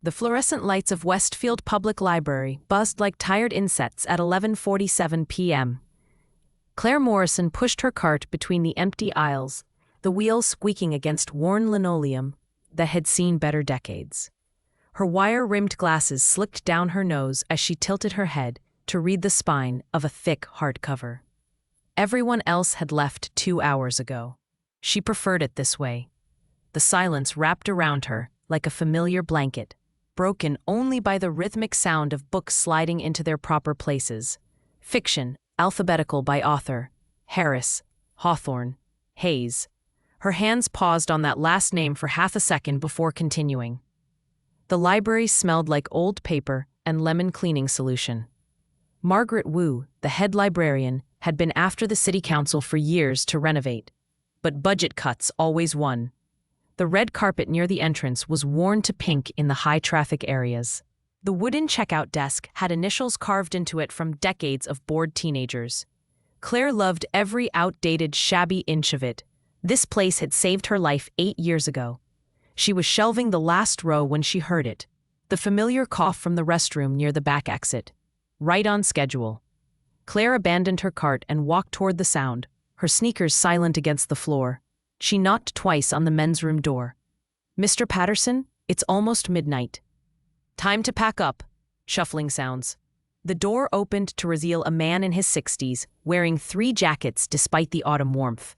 The fluorescent lights of Westfield Public Library buzzed like tired insects at 11:47 p.m. Claire Morrison pushed her cart between the empty aisles, the wheels squeaking against worn linoleum that had seen better decades. Her wire-rimmed glasses slicked down her nose as she tilted her head to read the spine of a thick hardcover. Everyone else had left 2 hours ago. She preferred it this way. The silence wrapped around her like a familiar blanket, broken only by the rhythmic sound of books sliding into their proper places. Fiction, alphabetical by author: Harris, Hawthorne, Hayes. Her hands paused on that last name for half a second before continuing. The library smelled like old paper and lemon cleaning solution. Margaret Wu, the head librarian, had been after the city council for years to renovate. But budget cuts always won. The red carpet near the entrance was worn to pink in the high-traffic areas. The wooden checkout desk had initials carved into it from decades of bored teenagers. Claire loved every outdated, shabby inch of it. This place had saved her life 8 years ago. She was shelving the last row when she heard it. The familiar cough from the restroom near the back exit. Right on schedule. Claire abandoned her cart and walked toward the sound, her sneakers silent against the floor. She knocked twice on the men's room door. "Mr. Patterson, it's almost midnight." "Time to pack up," shuffling sounds. The door opened to reveal a man in his 60s, wearing 3 jackets despite the autumn warmth.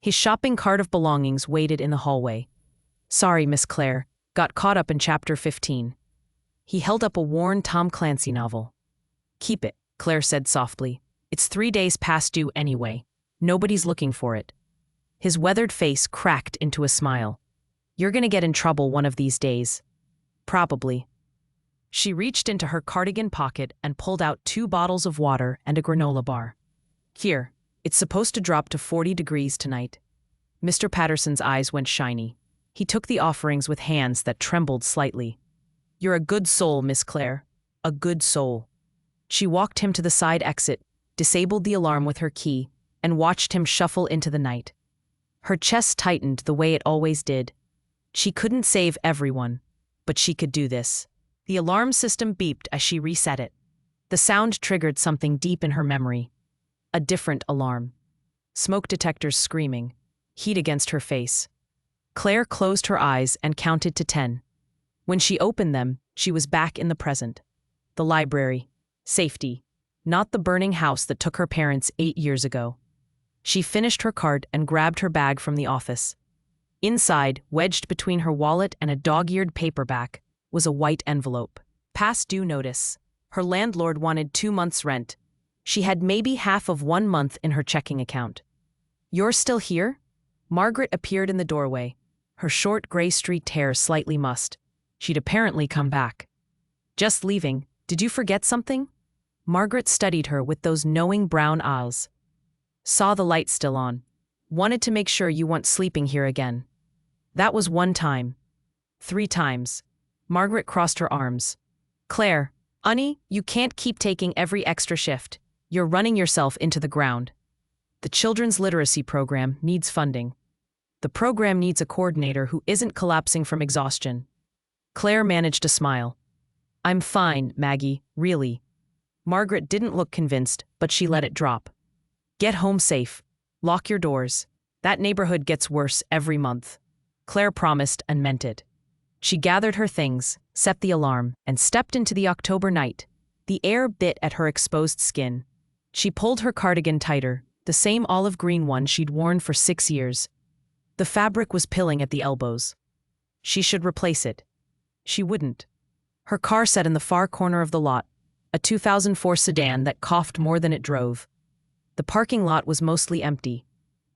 His shopping cart of belongings waited in the hallway. "Sorry, Miss Claire, got caught up in chapter 15. He held up a worn Tom Clancy novel. "Keep it," Claire said softly. "It's 3 days past due anyway. Nobody's looking for it." His weathered face cracked into a smile. "You're gonna get in trouble one of these days." "Probably." She reached into her cardigan pocket and pulled out 2 bottles of water and a granola bar. "Here, it's supposed to drop to 40 degrees tonight." Mr. Patterson's eyes went shiny. He took the offerings with hands that trembled slightly. "You're a good soul, Miss Claire. A good soul." She walked him to the side exit, disabled the alarm with her key, and watched him shuffle into the night. Her chest tightened the way it always did. She couldn't save everyone, but she could do this. The alarm system beeped as she reset it. The sound triggered something deep in her memory. A different alarm. Smoke detectors screaming, heat against her face. Claire closed her eyes and counted to 10. When she opened them, she was back in the present. The library. Safety. Not the burning house that took her parents 8 years ago. She finished her cart and grabbed her bag from the office. Inside, wedged between her wallet and a dog-eared paperback, was a white envelope. Past due notice. Her landlord wanted 2 months' rent. She had maybe half of 1 month in her checking account. "You're still here?" Margaret appeared in the doorway, her short gray-streaked hair slightly mussed. She'd apparently come back. "Just leaving. Did you forget something?" Margaret studied her with those knowing brown eyes. "Saw the light still on. Wanted to make sure you weren't sleeping here again." "That was 1 time. 3 times. Margaret crossed her arms. "Claire, honey, you can't keep taking every extra shift. You're running yourself into the ground. The children's literacy program needs funding. The program needs a coordinator who isn't collapsing from exhaustion." Claire managed a smile. "I'm fine, Maggie, really." Margaret didn't look convinced, but she let it drop. "Get home safe. Lock your doors. That neighborhood gets worse every month." Claire promised and meant it. She gathered her things, set the alarm, and stepped into the October night. The air bit at her exposed skin. She pulled her cardigan tighter, the same olive green one she'd worn for 6 years. The fabric was pilling at the elbows. She should replace it. She wouldn't. Her car sat in the far corner of the lot, a 2004 sedan that coughed more than it drove. The parking lot was mostly empty.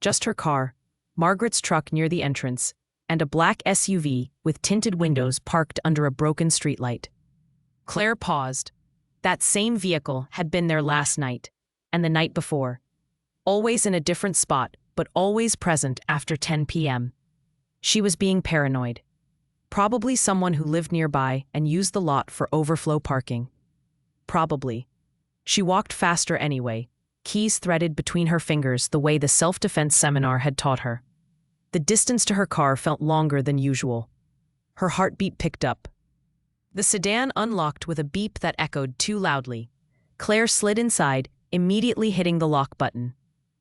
Just her car, Margaret's truck near the entrance, and a black SUV with tinted windows parked under a broken streetlight. Claire paused. That same vehicle had been there last night, and the night before. Always in a different spot, but always present after 10 p.m. She was being paranoid. Probably someone who lived nearby and used the lot for overflow parking. Probably. She walked faster anyway, keys threaded between her fingers the way the self-defense seminar had taught her. The distance to her car felt longer than usual. Her heartbeat picked up. The sedan unlocked with a beep that echoed too loudly. Claire slid inside, immediately hitting the lock button.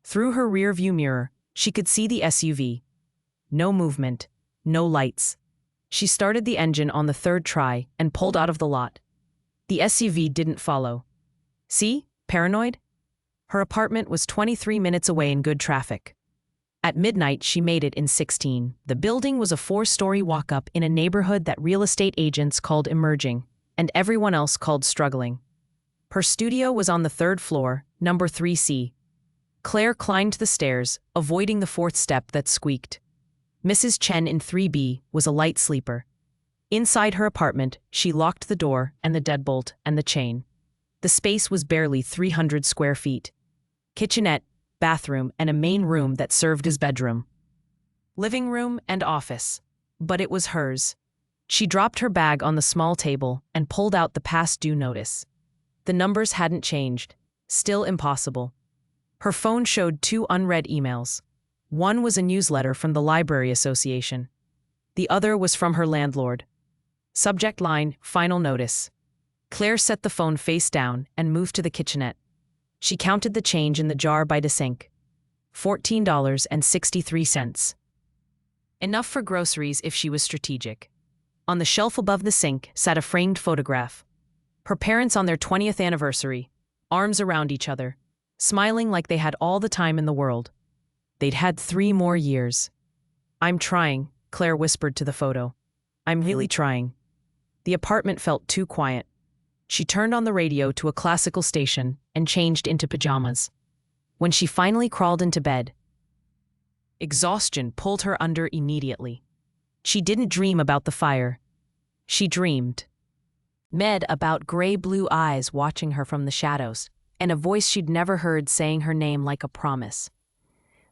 Through her rear-view mirror, she could see the SUV. No movement, no lights. She started the engine on the third try and pulled out of the lot. The SUV didn't follow. See? Paranoid? Her apartment was 23 minutes away in good traffic. At midnight, she made it in 16. The building was a 4-story walk-up in a neighborhood that real estate agents called emerging, and everyone else called struggling. Her studio was on the 3rd floor, number 3C. Claire climbed the stairs, avoiding the 4th step that squeaked. Mrs. Chen in 3B was a light sleeper. Inside her apartment, she locked the door and the deadbolt and the chain. The space was barely 300 square feet. Kitchenette, bathroom, and a main room that served as bedroom. Living room and office. But it was hers. She dropped her bag on the small table and pulled out the past due notice. The numbers hadn't changed. Still impossible. Her phone showed 2 unread emails. One was a newsletter from the Library Association. The other was from her landlord. Subject line, final notice. Claire set the phone face down and moved to the kitchenette. She counted the change in the jar by the sink. $14.63. Enough for groceries if she was strategic. On the shelf above the sink sat a framed photograph. Her parents on their 20th anniversary, arms around each other, smiling like they had all the time in the world. They'd had 3 more years. "I'm trying," Claire whispered to the photo. "I'm really trying." The apartment felt too quiet. She turned on the radio to a classical station and changed into pajamas. When she finally crawled into bed, exhaustion pulled her under immediately. She didn't dream about the fire. She dreamed about gray-blue eyes watching her from the shadows, and a voice she'd never heard saying her name like a promise.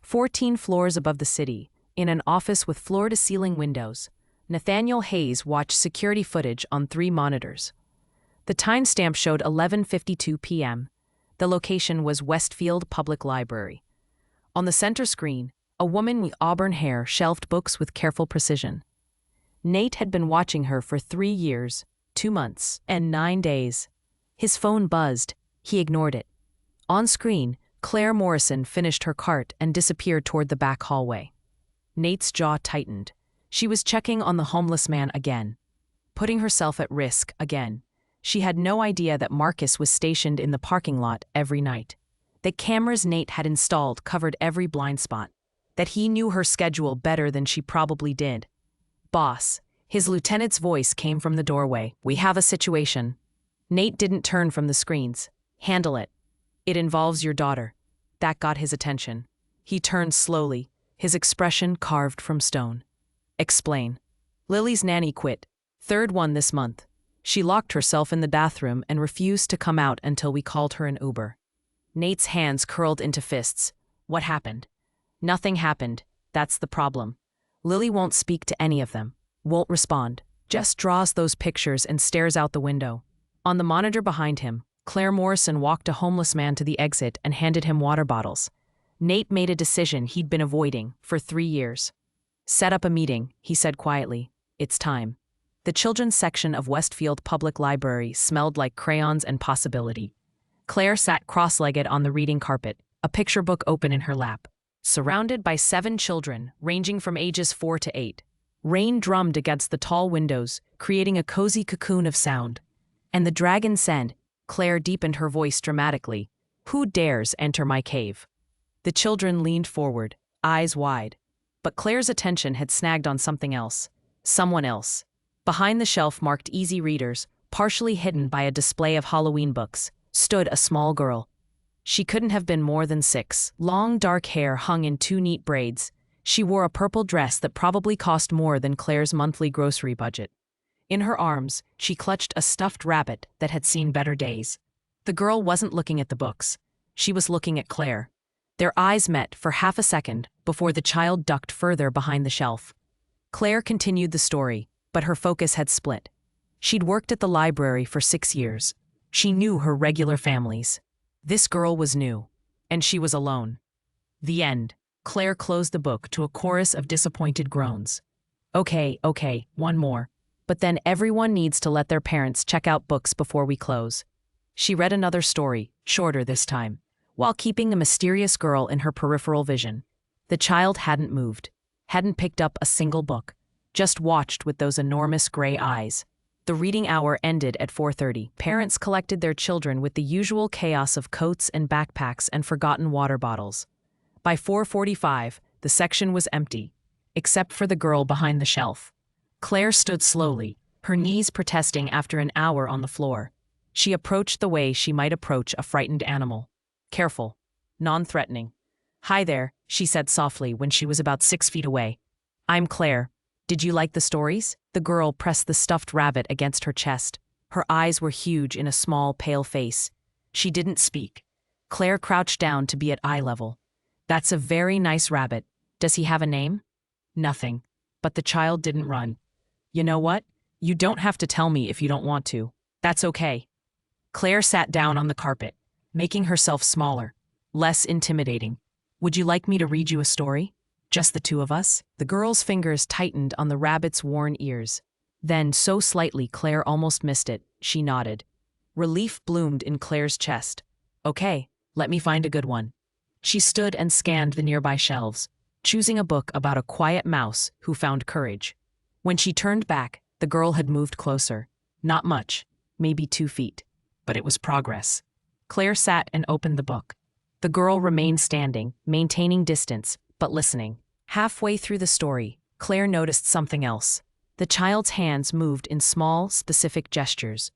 14 floors above the city, in an office with floor-to-ceiling windows, Nathaniel Hayes watched security footage on 3 monitors. The timestamp showed 11:52 p.m. The location was Westfield Public Library. On the center screen, a woman with auburn hair shelved books with careful precision. Nate had been watching her for 3 years, 2 months, and 9 days. His phone buzzed. He ignored it. On screen, Claire Morrison finished her cart and disappeared toward the back hallway. Nate's jaw tightened. She was checking on the homeless man again, putting herself at risk again. She had no idea that Marcus was stationed in the parking lot every night. The cameras Nate had installed covered every blind spot. That he knew her schedule better than she probably did. "Boss," his lieutenant's voice came from the doorway. "We have a situation." Nate didn't turn from the screens. "Handle it. It involves your daughter." That got his attention. He turned slowly, his expression carved from stone. "Explain." "Lily's nanny quit. 3rd one this month. She locked herself in the bathroom and refused to come out until we called her an Uber." Nate's hands curled into fists. "What happened?" "Nothing happened. That's the problem. Lily won't speak to any of them. Won't respond. Just draws those pictures and stares out the window." On the monitor behind him, Claire Morrison walked a homeless man to the exit and handed him water bottles. Nate made a decision he'd been avoiding for 3 years. "Set up a meeting," he said quietly. "It's time." The children's section of Westfield Public Library smelled like crayons and possibility. Claire sat cross-legged on the reading carpet, a picture book open in her lap. Surrounded by 7 children, ranging from ages 4 to 8. Rain drummed against the tall windows, creating a cozy cocoon of sound. "And the dragon said," Claire deepened her voice dramatically, "Who dares enter my cave?" The children leaned forward, eyes wide. But Claire's attention had snagged on something else. Someone else. Behind the shelf marked Easy Readers, partially hidden by a display of Halloween books, stood a small girl. She couldn't have been more than 6. Long dark hair hung in 2 neat braids. She wore a purple dress that probably cost more than Claire's monthly grocery budget. In her arms, she clutched a stuffed rabbit that had seen better days. The girl wasn't looking at the books. She was looking at Claire. Their eyes met for half a second before the child ducked further behind the shelf. Claire continued the story, but her focus had split. She'd worked at the library for 6 years. She knew her regular families. This girl was new, and she was alone. The end. Claire closed the book to a chorus of disappointed groans. Okay, one more. But then everyone needs to let their parents check out books before we close. She read another story, shorter this time, while keeping the mysterious girl in her peripheral vision. The child hadn't moved, hadn't picked up a single book, just watched with those enormous gray eyes. The reading hour ended at 4:30. Parents collected their children with the usual chaos of coats and backpacks and forgotten water bottles. By 4:45, the section was empty, except for the girl behind the shelf. Claire stood slowly, her knees protesting after an hour on the floor. She approached the way she might approach a frightened animal. Careful, non-threatening. "Hi there," she said softly when she was about 6 feet away. "I'm Claire. Did you like the stories?" The girl pressed the stuffed rabbit against her chest. Her eyes were huge in a small, pale face. She didn't speak. Claire crouched down to be at eye level. "That's a very nice rabbit. Does he have a name?" "Nothing." But the child didn't run. "You know what? You don't have to tell me if you don't want to. That's okay." Claire sat down on the carpet, making herself smaller, less intimidating. "Would you like me to read you a story? Just the two of us?" The girl's fingers tightened on the rabbit's worn ears. Then, so slightly Claire almost missed it, she nodded. Relief bloomed in Claire's chest. "Okay, let me find a good one." She stood and scanned the nearby shelves, choosing a book about a quiet mouse who found courage. When she turned back, the girl had moved closer. Not much, maybe 2 feet. But it was progress. Claire sat and opened the book. The girl remained standing, maintaining distance, but listening. Halfway through the story, Claire noticed something else. The child's hands moved in small, specific gestures.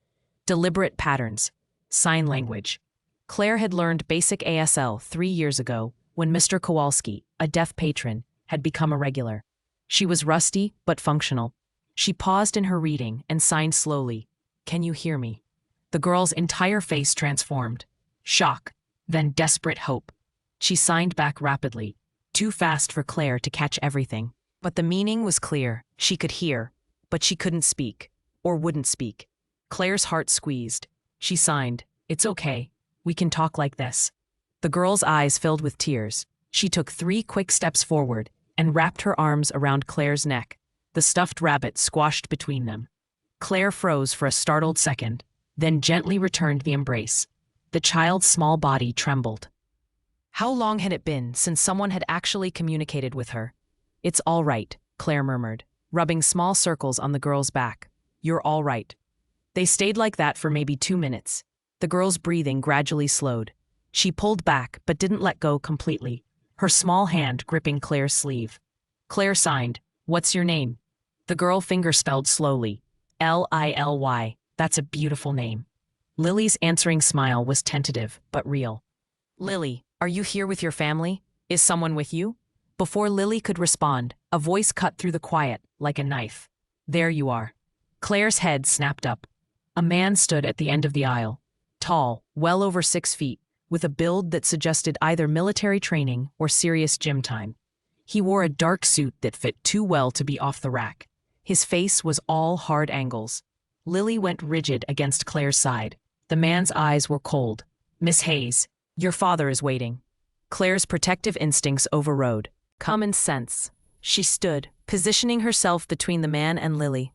Deliberate patterns. Sign language. Claire had learned basic ASL 3 years ago when Mr. Kowalski, a deaf patron, had become a regular. She was rusty, but functional. She paused in her reading and signed slowly. "Can you hear me?" The girl's entire face transformed. Shock, then desperate hope. She signed back rapidly, too fast for Claire to catch everything. But the meaning was clear. She could hear, but she couldn't speak, or wouldn't speak. Claire's heart squeezed. She signed, "It's okay. We can talk like this." The girl's eyes filled with tears. She took 3 quick steps forward and wrapped her arms around Claire's neck. The stuffed rabbit squashed between them. Claire froze for a startled second, then gently returned the embrace. The child's small body trembled. How long had it been since someone had actually communicated with her? "It's all right," Claire murmured, rubbing small circles on the girl's back. "You're all right." They stayed like that for maybe 2 minutes. The girl's breathing gradually slowed. She pulled back but didn't let go completely, her small hand gripping Claire's sleeve. Claire signed, "What's your name?" The girl fingerspelled slowly. "Lily. That's a beautiful name." Lily's answering smile was tentative, but real. "Lily, are you here with your family? Is someone with you?" Before Lily could respond, a voice cut through the quiet, like a knife. "There you are." Claire's head snapped up. A man stood at the end of the aisle. Tall, well over 6 feet, with a build that suggested either military training or serious gym time. He wore a dark suit that fit too well to be off the rack. His face was all hard angles. Lily went rigid against Claire's side. The man's eyes were cold. "Miss Hayes, your father is waiting." Claire's protective instincts overrode. Common sense. She stood, positioning herself between the man and Lily.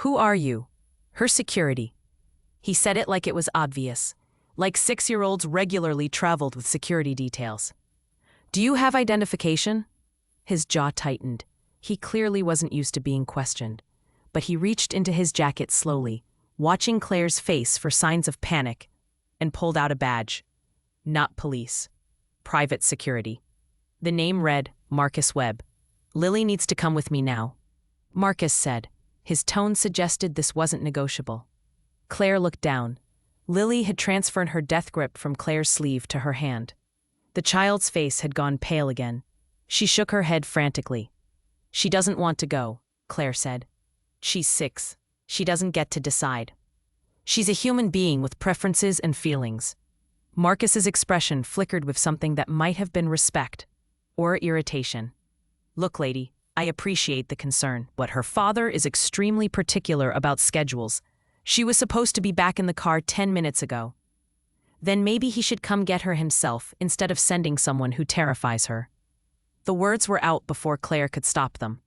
"Who are you?" "Her security." He said it like it was obvious, like 6-year-olds regularly traveled with security details. "Do you have identification?" His jaw tightened. He clearly wasn't used to being questioned. But he reached into his jacket slowly, watching Claire's face for signs of panic, and pulled out a badge. "Not police. Private security." The name read, Marcus Webb. "Lily needs to come with me now," Marcus said. His tone suggested this wasn't negotiable. Claire looked down. Lily had transferred her death grip from Claire's sleeve to her hand. The child's face had gone pale again. She shook her head frantically. "She doesn't want to go," Claire said. "She's 6. She doesn't get to decide. She's a human being with preferences and feelings." Marcus's expression flickered with something that might have been respect or irritation. "Look, lady, I appreciate the concern, but her father is extremely particular about schedules. She was supposed to be back in the car 10 minutes ago. Then maybe he should come get her himself instead of sending someone who terrifies her." The words were out before Claire could stop them.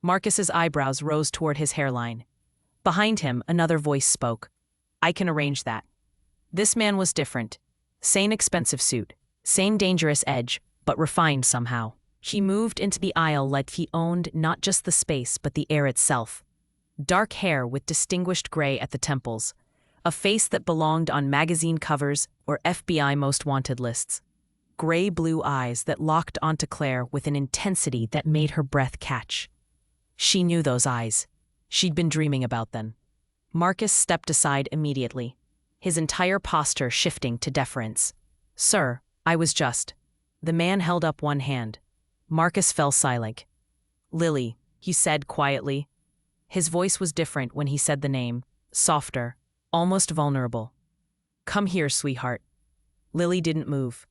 Marcus's eyebrows rose toward his hairline. Behind him, another voice spoke. I can arrange that. This man was different. Same expensive suit, same dangerous edge, but refined somehow. He moved into the aisle like he owned not just the space but the air itself. Dark hair with distinguished gray at the temples, a face that belonged on magazine covers or FBI most wanted lists. Gray-blue eyes that locked onto Claire with an intensity that made her breath catch. She knew those eyes. She'd been dreaming about them. Marcus stepped aside immediately, his entire posture shifting to deference. Sir, I was just. The man held up one hand. Marcus fell silent. Lily, he said quietly. His voice was different when he said the name, softer, almost vulnerable. Come here, sweetheart. Lily didn't move.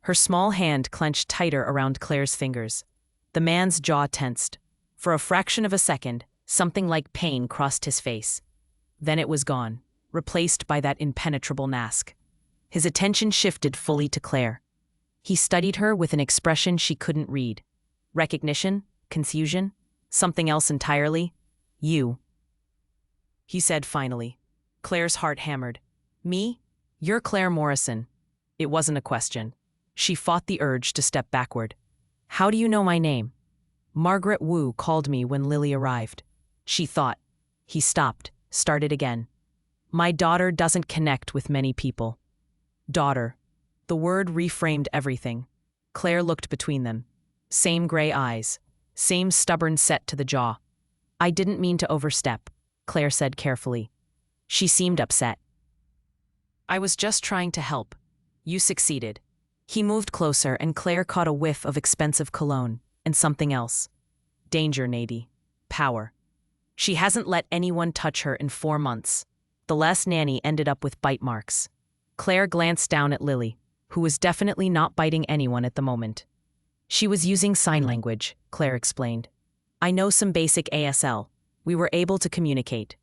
Her small hand clenched tighter around Claire's fingers. The man's jaw tensed. For a fraction of a second, something like pain crossed his face. Then it was gone, replaced by that impenetrable mask. His attention shifted fully to Claire. He studied her with an expression she couldn't read. Recognition? Confusion? Something else entirely? You. He said finally. Claire's heart hammered. Me? You're Claire Morrison. It wasn't a question. She fought the urge to step backward. How do you know my name? Margaret Wu called me when Lily arrived. She thought. He stopped, started again. My daughter doesn't connect with many people. Daughter. The word reframed everything. Claire looked between them. Same gray eyes. Same stubborn set to the jaw. I didn't mean to overstep, Claire said carefully. She seemed upset. I was just trying to help. You succeeded. He moved closer and Claire caught a whiff of expensive cologne and something else. Danger, Nady. Power. She hasn't let anyone touch her in 4 months. The last nanny ended up with bite marks. Claire glanced down at Lily, who was definitely not biting anyone at the moment. She was using sign language, Claire explained. I know some basic ASL. We were able to communicate.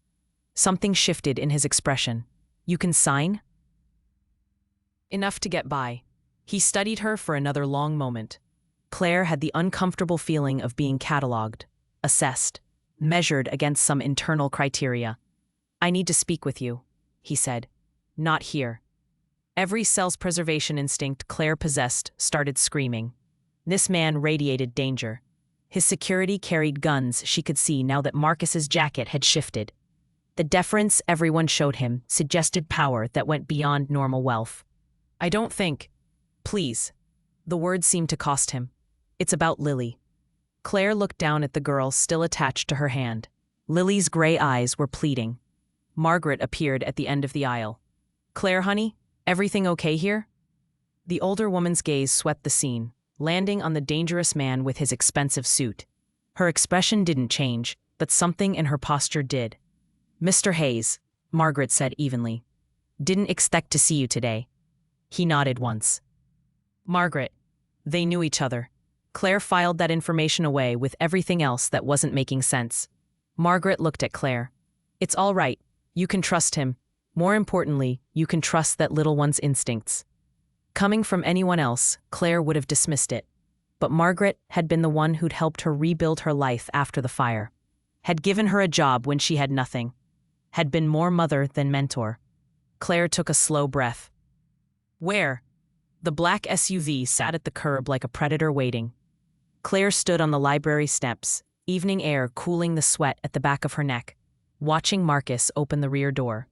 Something shifted in his expression. You can sign? Enough to get by. He studied her for another long moment. Claire had the uncomfortable feeling of being catalogued, assessed, measured against some internal criteria. I need to speak with you, he said. Not here. Every cell's preservation instinct Claire possessed started screaming. This man radiated danger. His security carried guns she could see now that Marcus's jacket had shifted. The deference everyone showed him suggested power that went beyond normal wealth. I don't think. Please. The word seemed to cost him. It's about Lily. Claire looked down at the girl still attached to her hand. Lily's gray eyes were pleading. Margaret appeared at the end of the aisle. Claire, honey, everything okay here? The older woman's gaze swept the scene, landing on the dangerous man with his expensive suit. Her expression didn't change, but something in her posture did. Mr. Hayes, Margaret said evenly. Didn't expect to see you today. He nodded once. Margaret. They knew each other. Claire filed that information away with everything else that wasn't making sense. Margaret looked at Claire. It's all right. You can trust him. More importantly, you can trust that little one's instincts. Coming from anyone else, Claire would have dismissed it. But Margaret had been the one who'd helped her rebuild her life after the fire. Had given her a job when she had nothing. Had been more mother than mentor. Claire took a slow breath. Where? The black SUV sat at the curb like a predator waiting. Claire stood on the library steps, evening air cooling the sweat at the back of her neck, watching Marcus open the rear door.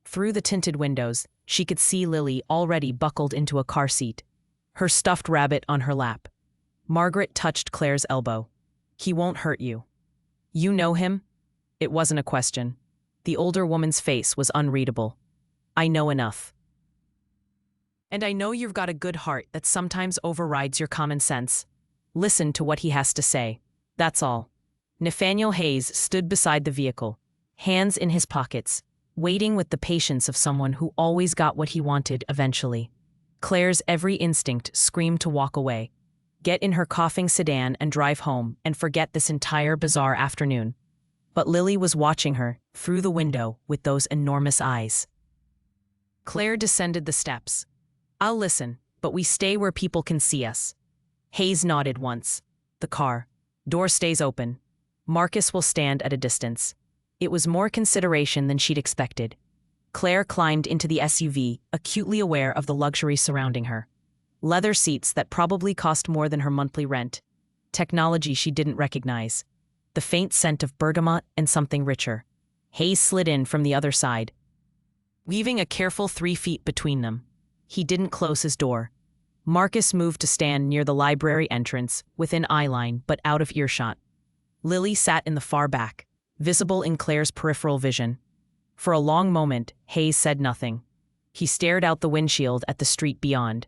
Through the tinted windows, she could see Lily already buckled into a car seat, her stuffed rabbit on her lap. Margaret touched Claire's elbow. He won't hurt you. You know him? It wasn't a question. The older woman's face was unreadable. I know enough. And I know you've got a good heart that sometimes overrides your common sense. Listen to what he has to say. That's all. Nathaniel Hayes stood beside the vehicle, hands in his pockets, waiting with the patience of someone who always got what he wanted eventually. Claire's every instinct screamed to walk away, get in her coughing sedan and drive home and forget this entire bizarre afternoon. But Lily was watching her through the window with those enormous eyes. Claire descended the steps. I'll listen, but we stay where people can see us. Hayes nodded once. The car. Door stays open. Marcus will stand at a distance. It was more consideration than she'd expected. Claire climbed into the SUV, acutely aware of the luxury surrounding her. Leather seats that probably cost more than her monthly rent. Technology she didn't recognize. The faint scent of bergamot and something richer. Hayes slid in from the other side, leaving a careful 3 feet between them. He didn't close his door. Marcus moved to stand near the library entrance, within eyeline but out of earshot. Lily sat in the far back, visible in Claire's peripheral vision. For a long moment, Hayes said nothing. He stared out the windshield at the street beyond.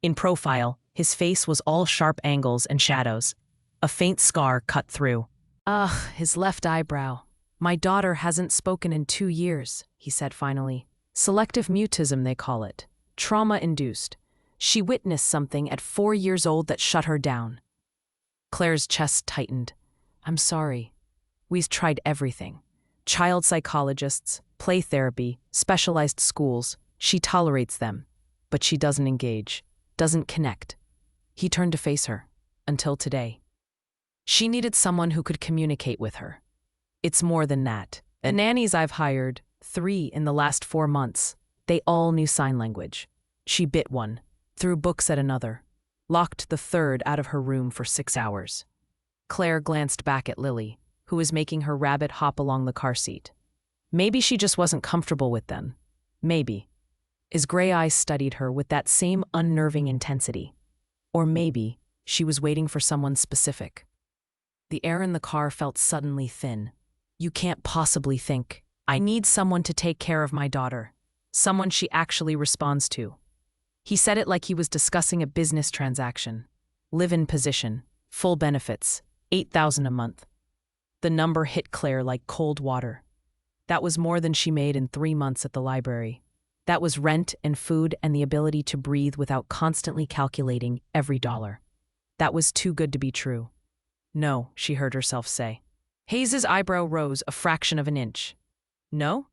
In profile, his face was all sharp angles and shadows. A faint scar cut through. Ugh, his left eyebrow. My daughter hasn't spoken in 2 years, he said finally. Selective mutism, they call it. Trauma-induced. She witnessed something at 4 years old that shut her down. Claire's chest tightened. I'm sorry. We've tried everything. Child psychologists, play therapy, specialized schools. She tolerates them. But she doesn't engage, doesn't connect. He turned to face her. Until today. She needed someone who could communicate with her. It's more than that. The nannies I've hired, 3 in the last 4 months, they all knew sign language. She bit one, threw books at another, locked the third out of her room for 6 hours. Claire glanced back at Lily, who was making her rabbit hop along the car seat. Maybe she just wasn't comfortable with them. Maybe. His gray eyes studied her with that same unnerving intensity. Or maybe she was waiting for someone specific. The air in the car felt suddenly thin. You can't possibly think, I need someone to take care of my daughter. Someone she actually responds to. He said it like he was discussing a business transaction. Live-in position, full benefits, $8,000 a month. The number hit Claire like cold water. That was more than she made in 3 months at the library. That was rent and food and the ability to breathe without constantly calculating every dollar. That was too good to be true. No, she heard herself say. Hayes's eyebrow rose a fraction of an inch. No?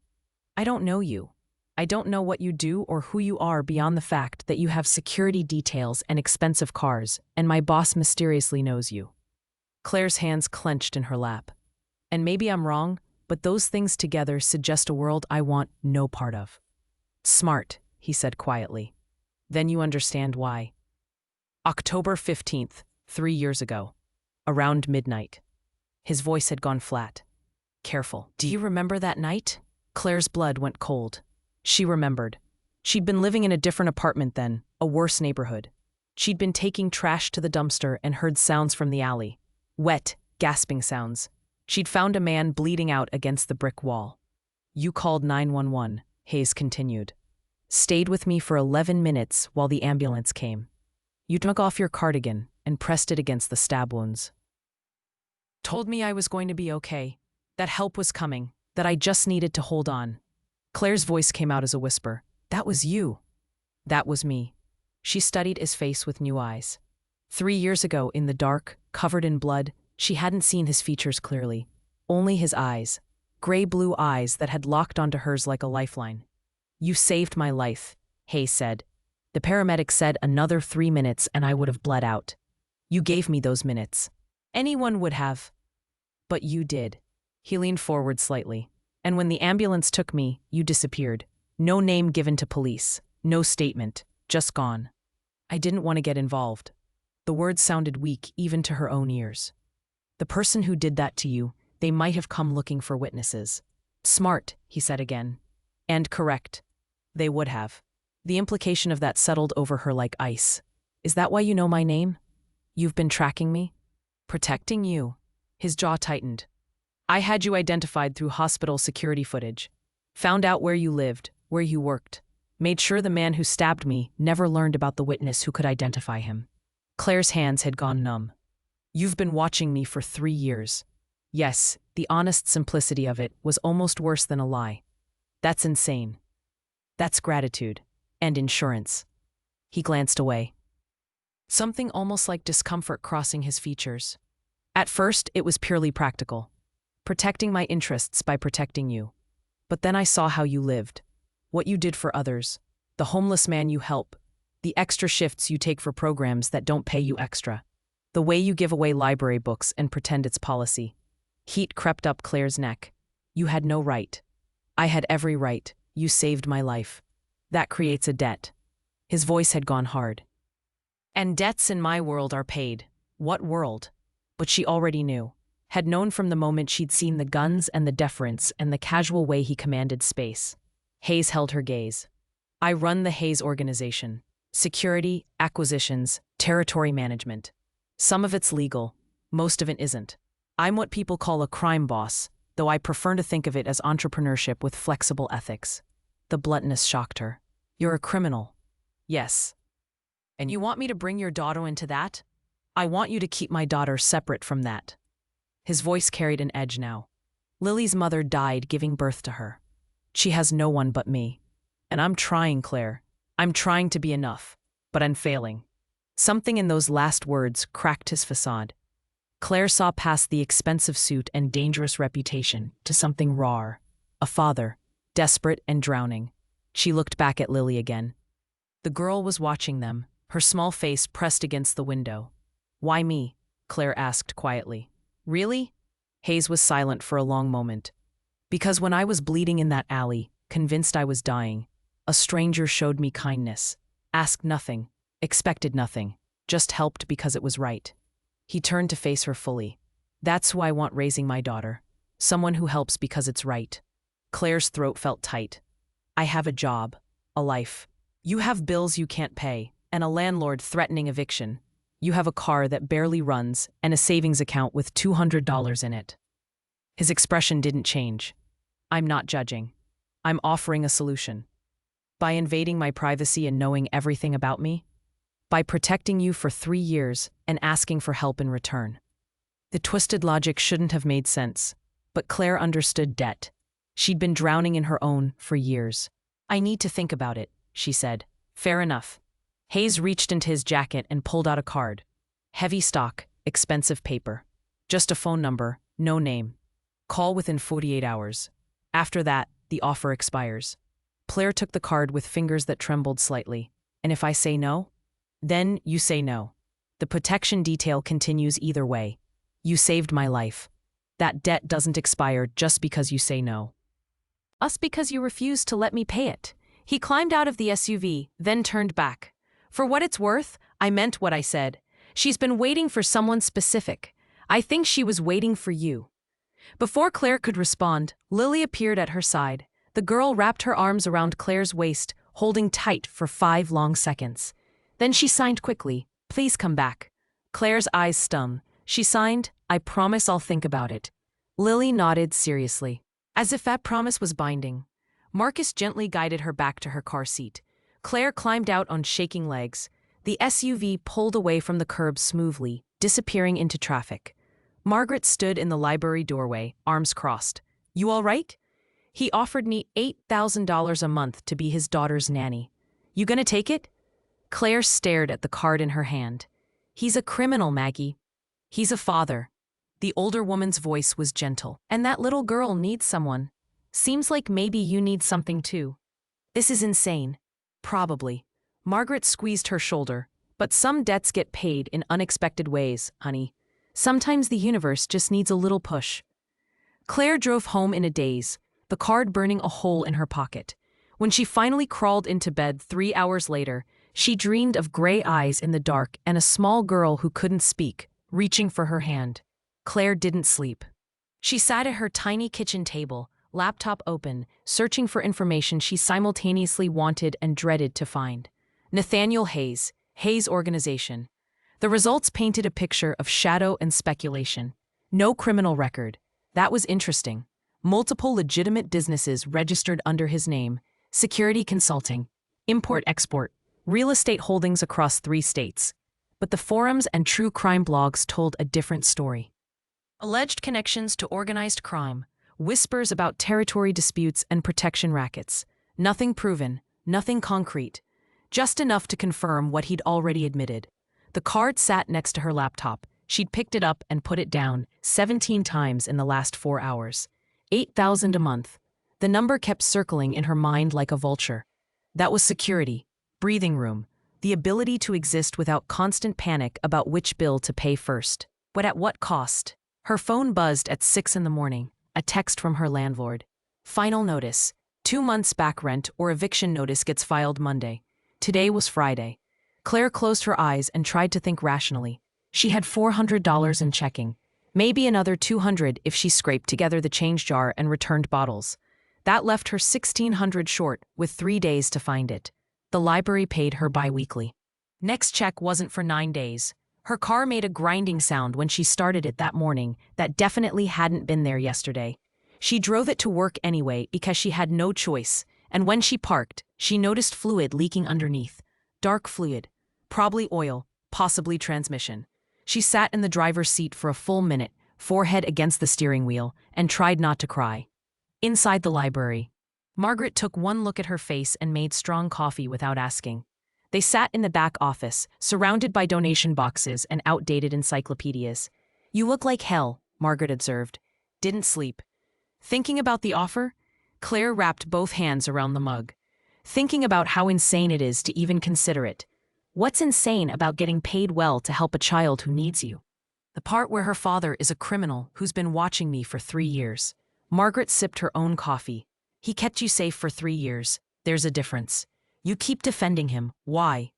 I don't know you. I don't know what you do or who you are beyond the fact that you have security details and expensive cars, and my boss mysteriously knows you. Claire's hands clenched in her lap. And maybe I'm wrong, but those things together suggest a world I want no part of. Smart, he said quietly. Then you understand why. October 15th, 3 years ago. Around midnight. His voice had gone flat. Careful. Do you remember that night? Claire's blood went cold. She remembered. She'd been living in a different apartment then, a worse neighborhood. She'd been taking trash to the dumpster and heard sounds from the alley. Wet, gasping sounds. She'd found a man bleeding out against the brick wall. You called 911, Hayes continued. Stayed with me for 11 minutes while the ambulance came. You took off your cardigan and pressed it against the stab wounds. Told me I was going to be okay, that help was coming, that I just needed to hold on. Claire's voice came out as a whisper. That was you. That was me. She studied his face with new eyes. 3 years ago, in the dark, covered in blood, she hadn't seen his features clearly. Only his eyes. Gray-blue eyes that had locked onto hers like a lifeline. You saved my life, Hayes said. The paramedic said another 3 minutes and I would have bled out. You gave me those minutes. Anyone would have. But you did. He leaned forward slightly. And when the ambulance took me, you disappeared. No name given to police. No statement. Just gone. I didn't want to get involved. The words sounded weak even to her own ears. The person who did that to you, they might have come looking for witnesses. Smart, he said again. And correct. They would have. The implication of that settled over her like ice. Is that why you know my name? You've been tracking me? Protecting you. His jaw tightened. I had you identified through hospital security footage. Found out where you lived, where you worked. Made sure the man who stabbed me never learned about the witness who could identify him. Claire's hands had gone numb. You've been watching me for 3 years. Yes, the honest simplicity of it was almost worse than a lie. That's insane. That's gratitude. And insurance. He glanced away. Something almost like discomfort crossing his features. At first, it was purely practical. Protecting my interests by protecting you. But then I saw how you lived. What you did for others. The homeless man you help. The extra shifts you take for programs that don't pay you extra. The way you give away library books and pretend it's policy. Heat crept up Claire's neck. You had no right. I had every right. You saved my life. That creates a debt. His voice had gone hard. And debts in my world are paid. What world? But she already knew. Had known from the moment she'd seen the guns and the deference and the casual way he commanded space. Hayes held her gaze. I run the Hayes organization. Security, acquisitions, territory management. Some of it's legal, most of it isn't. I'm what people call a crime boss, though I prefer to think of it as entrepreneurship with flexible ethics. The bluntness shocked her. You're a criminal. Yes. And you want me to bring your daughter into that? I want you to keep my daughter separate from that. His voice carried an edge now. Lily's mother died giving birth to her. She has no one but me. And I'm trying, Claire. I'm trying to be enough, but I'm failing. Something in those last words cracked his facade. Claire saw past the expensive suit and dangerous reputation to something raw. A father, desperate and drowning. She looked back at Lily again. The girl was watching them, her small face pressed against the window. Why me? Claire asked quietly. Really? Hayes was silent for a long moment. Because when I was bleeding in that alley, convinced I was dying, a stranger showed me kindness, asked nothing, expected nothing, just helped because it was right. He turned to face her fully. That's who I want raising my daughter. Someone who helps because it's right. Claire's throat felt tight. I have a job, a life. You have bills you can't pay, and a landlord threatening eviction. You have a car that barely runs and a savings account with $200 in it. His expression didn't change. I'm not judging. I'm offering a solution. By invading my privacy and knowing everything about me? By protecting you for 3 years and asking for help in return. The twisted logic shouldn't have made sense, but Claire understood debt. She'd been drowning in her own for years. I need to think about it, she said. Fair enough. Hayes reached into his jacket and pulled out a card. Heavy stock, expensive paper. Just a phone number, no name. Call within 48 hours. After that, the offer expires. Claire took the card with fingers that trembled slightly. And if I say no? Then you say no. The protection detail continues either way. You saved my life. That debt doesn't expire just because you say no. Us because you refused to let me pay it. He climbed out of the SUV, then turned back. For what it's worth, I meant what I said. She's been waiting for someone specific. I think she was waiting for you. Before Claire could respond, Lily appeared at her side. The girl wrapped her arms around Claire's waist, holding tight for 5 long seconds. Then she signed quickly, "Please come back." Claire's eyes stung. She signed, "I promise I'll think about it." Lily nodded seriously, as if that promise was binding. Marcus gently guided her back to her car seat. Claire climbed out on shaking legs. The SUV pulled away from the curb smoothly, disappearing into traffic. Margaret stood in the library doorway, arms crossed. "You all right?" He offered me $8,000 a month to be his daughter's nanny. "You gonna take it?" Claire stared at the card in her hand. "He's a criminal, Maggie. He's a father." The older woman's voice was gentle. "And that little girl needs someone. Seems like maybe you need something too." "This is insane." "Probably." Margaret squeezed her shoulder. "But some debts get paid in unexpected ways, honey. Sometimes the universe just needs a little push." Claire drove home in a daze, the card burning a hole in her pocket. When she finally crawled into bed 3 hours later, she dreamed of gray eyes in the dark and a small girl who couldn't speak, reaching for her hand. Claire didn't sleep. She sat at her tiny kitchen table, laptop open, searching for information she simultaneously wanted and dreaded to find. Nathaniel Hayes, Hayes Organization. The results painted a picture of shadow and speculation. No criminal record. That was interesting. Multiple legitimate businesses registered under his name, security consulting, import-export, real estate holdings across 3 states. But the forums and true crime blogs told a different story. Alleged connections to organized crime, whispers about territory disputes and protection rackets. Nothing proven, nothing concrete. Just enough to confirm what he'd already admitted. The card sat next to her laptop. She'd picked it up and put it down 17 times in the last 4 hours. 8,000 a month. The number kept circling in her mind like a vulture. That was security, breathing room, the ability to exist without constant panic about which bill to pay first. But at what cost? Her phone buzzed at 6 in the morning. A text from her landlord. Final notice. 2 months back rent or eviction notice gets filed Monday. Today was Friday. Claire closed her eyes and tried to think rationally. She had $400 in checking. Maybe another $200 if she scraped together the change jar and returned bottles. That left her $1,600 short, with 3 days to find it. The library paid her bi-weekly. Next check wasn't for 9 days. Her car made a grinding sound when she started it that morning that definitely hadn't been there yesterday. She drove it to work anyway because she had no choice, and when she parked, she noticed fluid leaking underneath. Dark fluid. Probably oil, possibly transmission. She sat in the driver's seat for a full minute, forehead against the steering wheel, and tried not to cry. Inside the library, Margaret took one look at her face and made strong coffee without asking. They sat in the back office, surrounded by donation boxes and outdated encyclopedias. "You look like hell," Margaret observed. "Didn't sleep." Thinking about the offer, Claire wrapped both hands around the mug. Thinking about how insane it is to even consider it. What's insane about getting paid well to help a child who needs you? The part where her father is a criminal who's been watching me for 3 years. Margaret sipped her own coffee. He kept you safe for 3 years. There's a difference. You keep defending him. Why?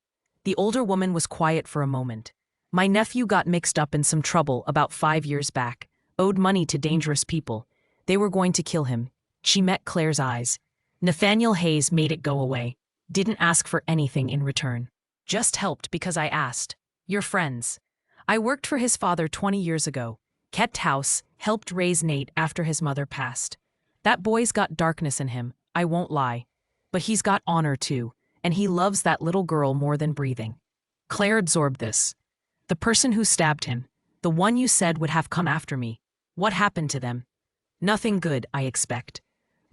The older woman was quiet for a moment. My nephew got mixed up in some trouble about 5 years back, owed money to dangerous people. They were going to kill him. She met Claire's eyes. Nathaniel Hayes made it go away. Didn't ask for anything in return. Just helped because I asked. You're friends. I worked for his father 20 years ago. Kept house, helped raise Nate after his mother passed. That boy's got darkness in him, I won't lie. But he's got honor too, and he loves that little girl more than breathing. Claire absorbed this. The person who stabbed him, the one you said would have come after me. What happened to them? Nothing good, I expect.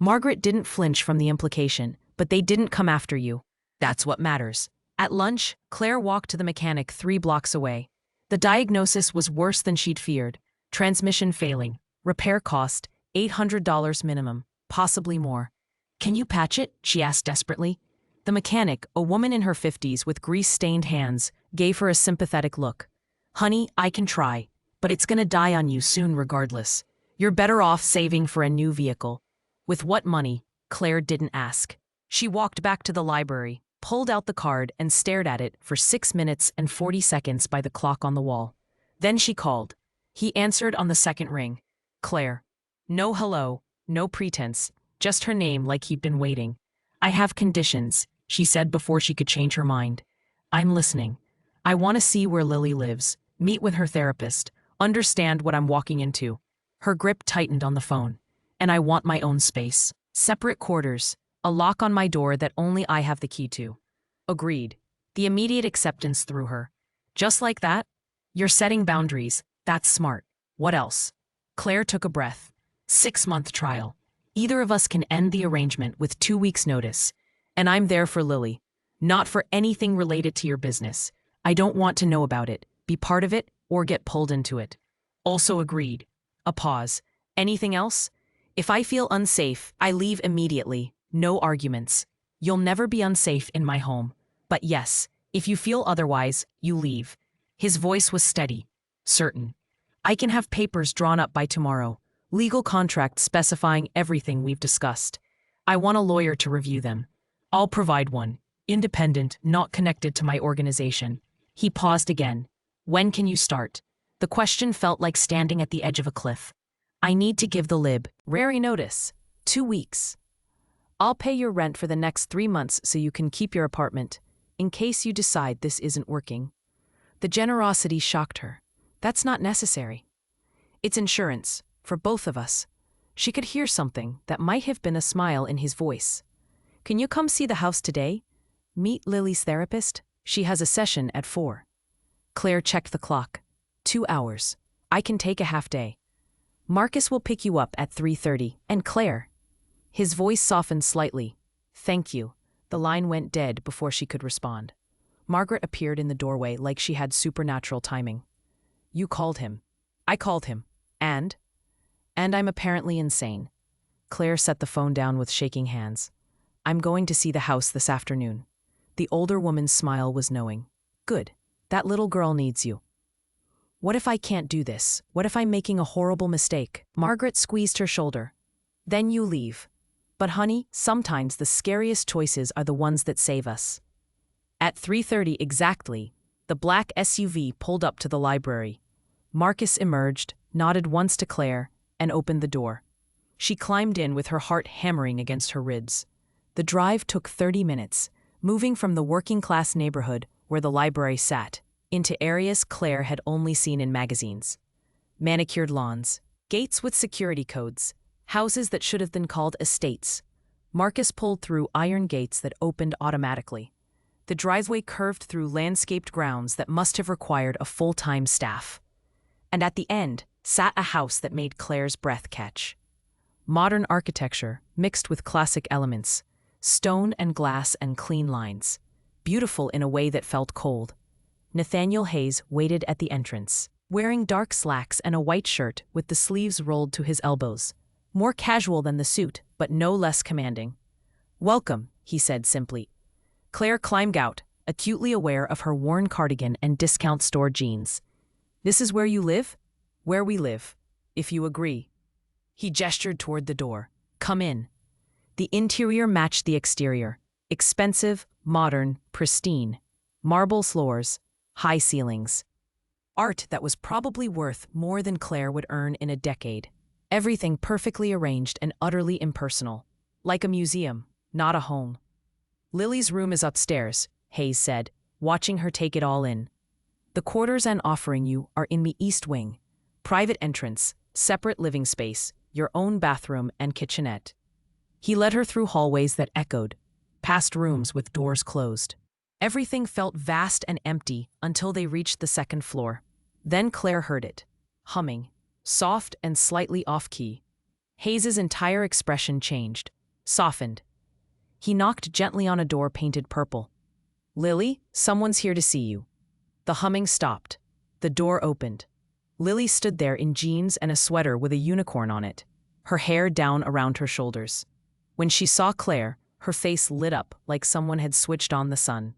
Margaret didn't flinch from the implication, but they didn't come after you. That's what matters. At lunch, Claire walked to the mechanic 3 blocks away. The diagnosis was worse than she'd feared. Transmission failing. Repair cost, $800 minimum, possibly more. Can you patch it? She asked desperately. The mechanic, a woman in her 50s with grease-stained hands, gave her a sympathetic look. Honey, I can try, but it's gonna die on you soon regardless. You're better off saving for a new vehicle. With what money? Claire didn't ask. She walked back to the library, pulled out the card and stared at it for 6 minutes and 40 seconds by the clock on the wall. Then she called. He answered on the second ring. Claire. No hello, no pretense, just her name like he'd been waiting. I have conditions, she said before she could change her mind. I'm listening. I want to see where Lily lives, meet with her therapist, understand what I'm walking into. Her grip tightened on the phone. And I want my own space. Separate quarters. A lock on my door that only I have the key to. Agreed. The immediate acceptance threw her. Just like that? You're setting boundaries. That's smart. What else? Claire took a breath. 6-month trial. Either of us can end the arrangement with 2 weeks' notice. And I'm there for Lily. Not for anything related to your business. I don't want to know about it, be part of it, or get pulled into it. Also agreed. A pause. Anything else? If I feel unsafe, I leave immediately. No arguments. You'll never be unsafe in my home. But yes, if you feel otherwise, you leave. His voice was steady. Certain. I can have papers drawn up by tomorrow. Legal contracts specifying everything we've discussed. I want a lawyer to review them. I'll provide one. Independent, not connected to my organization. He paused again. When can you start? The question felt like standing at the edge of a cliff. I need to give the librarian notice. 2 weeks. I'll pay your rent for the next 3 months so you can keep your apartment, in case you decide this isn't working. The generosity shocked her. That's not necessary. It's insurance, for both of us. She could hear something that might have been a smile in his voice. Can you come see the house today? Meet Lily's therapist? She has a session at 4. Claire checked the clock. 2 hours. I can take a half day. Marcus will pick you up at 3:30, and Claire. His voice softened slightly. Thank you. The line went dead before she could respond. Margaret appeared in the doorway like she had supernatural timing. You called him. I called him. And I'm apparently insane. Claire set the phone down with shaking hands. I'm going to see the house this afternoon. The older woman's smile was knowing. Good. That little girl needs you. What if I can't do this? What if I'm making a horrible mistake? Margaret squeezed her shoulder. Then you leave. But honey, sometimes the scariest choices are the ones that save us. At 3:30 exactly, the black SUV pulled up to the library. Marcus emerged, nodded once to Claire, and opened the door. She climbed in with her heart hammering against her ribs. The drive took 30 minutes, moving from the working-class neighborhood where the library sat into areas Claire had only seen in magazines. Manicured lawns, gates with security codes, houses that should have been called estates. Marcus pulled through iron gates that opened automatically. The driveway curved through landscaped grounds that must have required a full-time staff. And at the end sat a house that made Claire's breath catch. Modern architecture mixed with classic elements, stone and glass and clean lines, beautiful in a way that felt cold. Nathaniel Hayes waited at the entrance, wearing dark slacks and a white shirt with the sleeves rolled to his elbows, more casual than the suit, but no less commanding. "Welcome," he said simply. Claire climbed out, acutely aware of her worn cardigan and discount store jeans. "This is where you live?" "Where we live, if you agree." He gestured toward the door. "Come in." The interior matched the exterior. Expensive, modern, pristine. Marble floors, high ceilings. Art that was probably worth more than Claire would earn in a decade. Everything perfectly arranged and utterly impersonal. Like a museum, not a home. "Lily's room is upstairs," Hayes said, watching her take it all in. "The quarters I'm offering you are in the East Wing. Private entrance, separate living space, your own bathroom and kitchenette." He led her through hallways that echoed, past rooms with doors closed. Everything felt vast and empty until they reached the second floor. Then Claire heard it, humming, soft and slightly off-key. Hayes's entire expression changed, softened. He knocked gently on a door painted purple. "Lily, someone's here to see you." The humming stopped. The door opened. Lily stood there in jeans and a sweater with a unicorn on it, her hair down around her shoulders. When she saw Claire, her face lit up like someone had switched on the sun.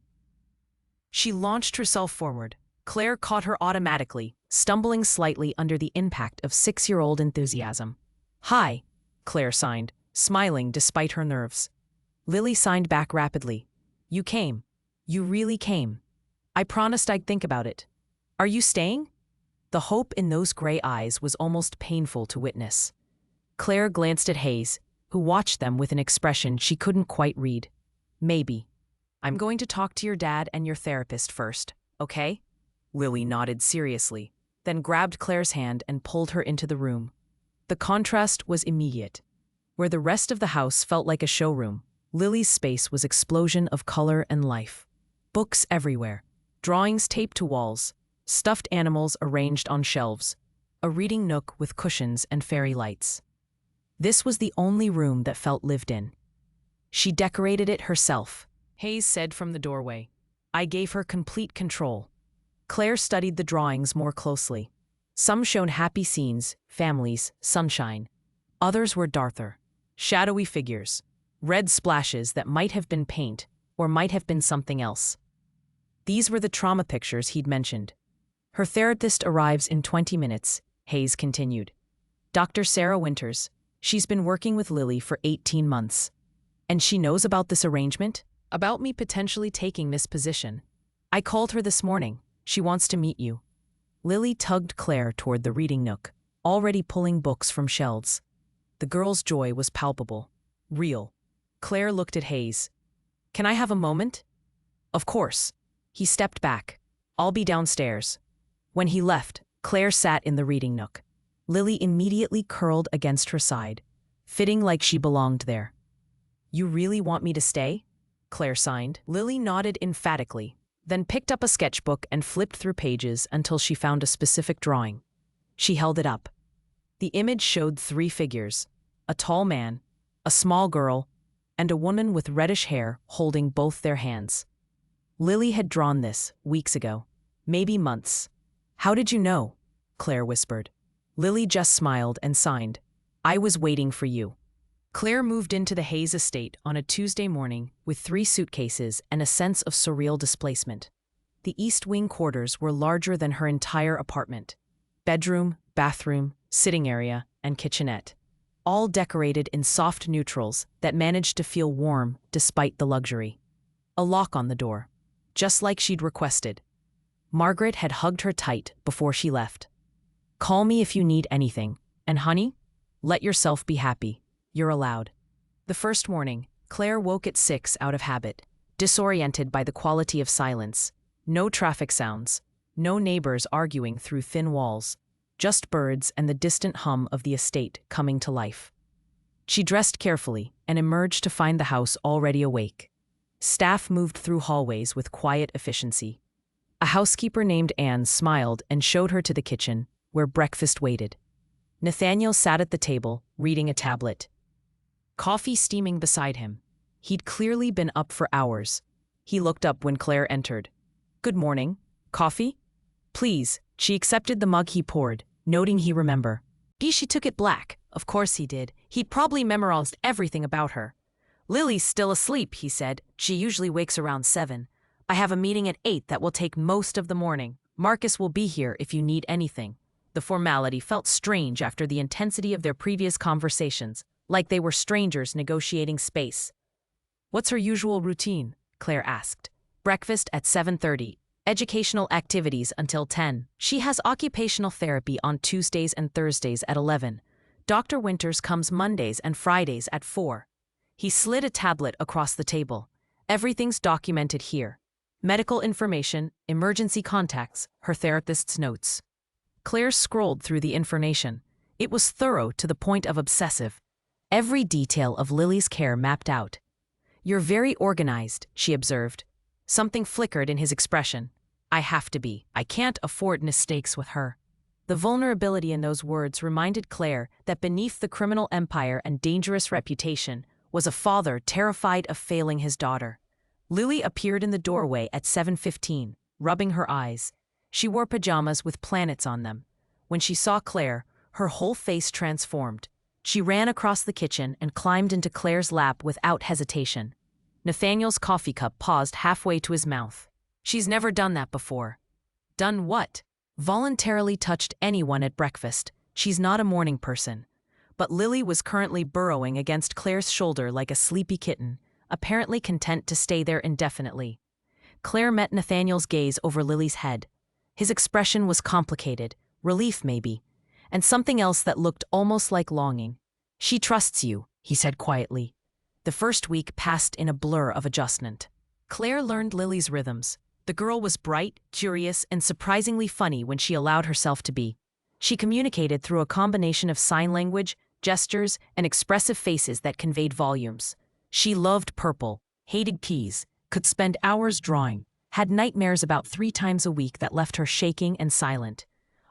She launched herself forward. Claire caught her automatically, stumbling slightly under the impact of 6-year-old enthusiasm. "Hi," Claire signed, smiling despite her nerves. Lily signed back rapidly. "You came. You really came. I promised I'd think about it. Are you staying?" The hope in those gray eyes was almost painful to witness. Claire glanced at Hayes, who watched them with an expression she couldn't quite read. "Maybe. I'm going to talk to your dad and your therapist first, okay?" Lily nodded seriously, then grabbed Claire's hand and pulled her into the room. The contrast was immediate. Where the rest of the house felt like a showroom, Lily's space was explosion of color and life. Books everywhere, drawings taped to walls, stuffed animals arranged on shelves, a reading nook with cushions and fairy lights. This was the only room that felt lived in. "She decorated it herself," Hayes said from the doorway. "I gave her complete control." Claire studied the drawings more closely. Some showed happy scenes, families, sunshine. Others were darker, shadowy figures, red splashes that might have been paint or might have been something else. These were the trauma pictures he'd mentioned. "Her therapist arrives in 20 minutes, Hayes continued. "Dr. Sarah Winters. She's been working with Lily for 18 months. And she knows about this arrangement? About me potentially taking this position. I called her this morning. She wants to meet you." Lily tugged Claire toward the reading nook, already pulling books from shelves. The girl's joy was palpable, real. Claire looked at Hayes. "Can I have a moment?" "Of course." He stepped back. "I'll be downstairs." When he left, Claire sat in the reading nook. Lily immediately curled against her side, fitting like she belonged there. "You really want me to stay?" Claire signed. Lily nodded emphatically, then picked up a sketchbook and flipped through pages until she found a specific drawing. She held it up. The image showed 3 figures, a tall man, a small girl, and a woman with reddish hair holding both their hands. Lily had drawn this weeks ago, maybe months. "How did you know?" Claire whispered. Lily just smiled and signed. "I was waiting for you." Claire moved into the Hayes estate on a Tuesday morning with 3 suitcases and a sense of surreal displacement. The East Wing quarters were larger than her entire apartment. Bedroom, bathroom, sitting area, and kitchenette. All decorated in soft neutrals that managed to feel warm despite the luxury. A lock on the door, just like she'd requested. Margaret had hugged her tight before she left. "Call me if you need anything, and honey, let yourself be happy. You're allowed." The first morning, Claire woke at 6 out of habit, disoriented by the quality of silence. No traffic sounds, no neighbors arguing through thin walls, just birds and the distant hum of the estate coming to life. She dressed carefully and emerged to find the house already awake. Staff moved through hallways with quiet efficiency. A housekeeper named Anne smiled and showed her to the kitchen, where breakfast waited. Nathaniel sat at the table, reading a tablet. Coffee steaming beside him. He'd clearly been up for hours. He looked up when Claire entered. "Good morning. Coffee?" "Please." She accepted the mug he poured, noting he remember. She took it black. Of course he did. He'd probably memorized everything about her. "Lily's still asleep," he said. "She usually wakes around 7. I have a meeting at 8 that will take most of the morning. Marcus will be here if you need anything." The formality felt strange after the intensity of their previous conversations, like they were strangers negotiating space. "What's her usual routine?" Claire asked. "Breakfast at 7:30. Educational activities until 10. She has occupational therapy on Tuesdays and Thursdays at 11. Dr. Winters comes Mondays and Fridays at 4. He slid a tablet across the table. "Everything's documented here. Medical information, emergency contacts, her therapist's notes." Claire scrolled through the information. It was thorough to the point of obsessive. Every detail of Lily's care mapped out. "You're very organized," she observed. Something flickered in his expression. "I have to be. I can't afford mistakes with her." The vulnerability in those words reminded Claire that beneath the criminal empire and dangerous reputation was a father terrified of failing his daughter. Lily appeared in the doorway at 7:15, rubbing her eyes. She wore pajamas with planets on them. When she saw Claire, her whole face transformed. She ran across the kitchen and climbed into Claire's lap without hesitation. Nathaniel's coffee cup paused halfway to his mouth. "She's never done that before." "Done what?" "Voluntarily touched anyone at breakfast. She's not a morning person." But Lily was currently burrowing against Claire's shoulder like a sleepy kitten, apparently content to stay there indefinitely. Claire met Nathaniel's gaze over Lily's head. His expression was complicated, relief maybe, and something else that looked almost like longing. "She trusts you," he said quietly. The first week passed in a blur of adjustment. Claire learned Lily's rhythms. The girl was bright, curious, and surprisingly funny when she allowed herself to be. She communicated through a combination of sign language, gestures, and expressive faces that conveyed volumes. She loved purple, hated keys, could spend hours drawing, had nightmares about 3 times a week that left her shaking and silent.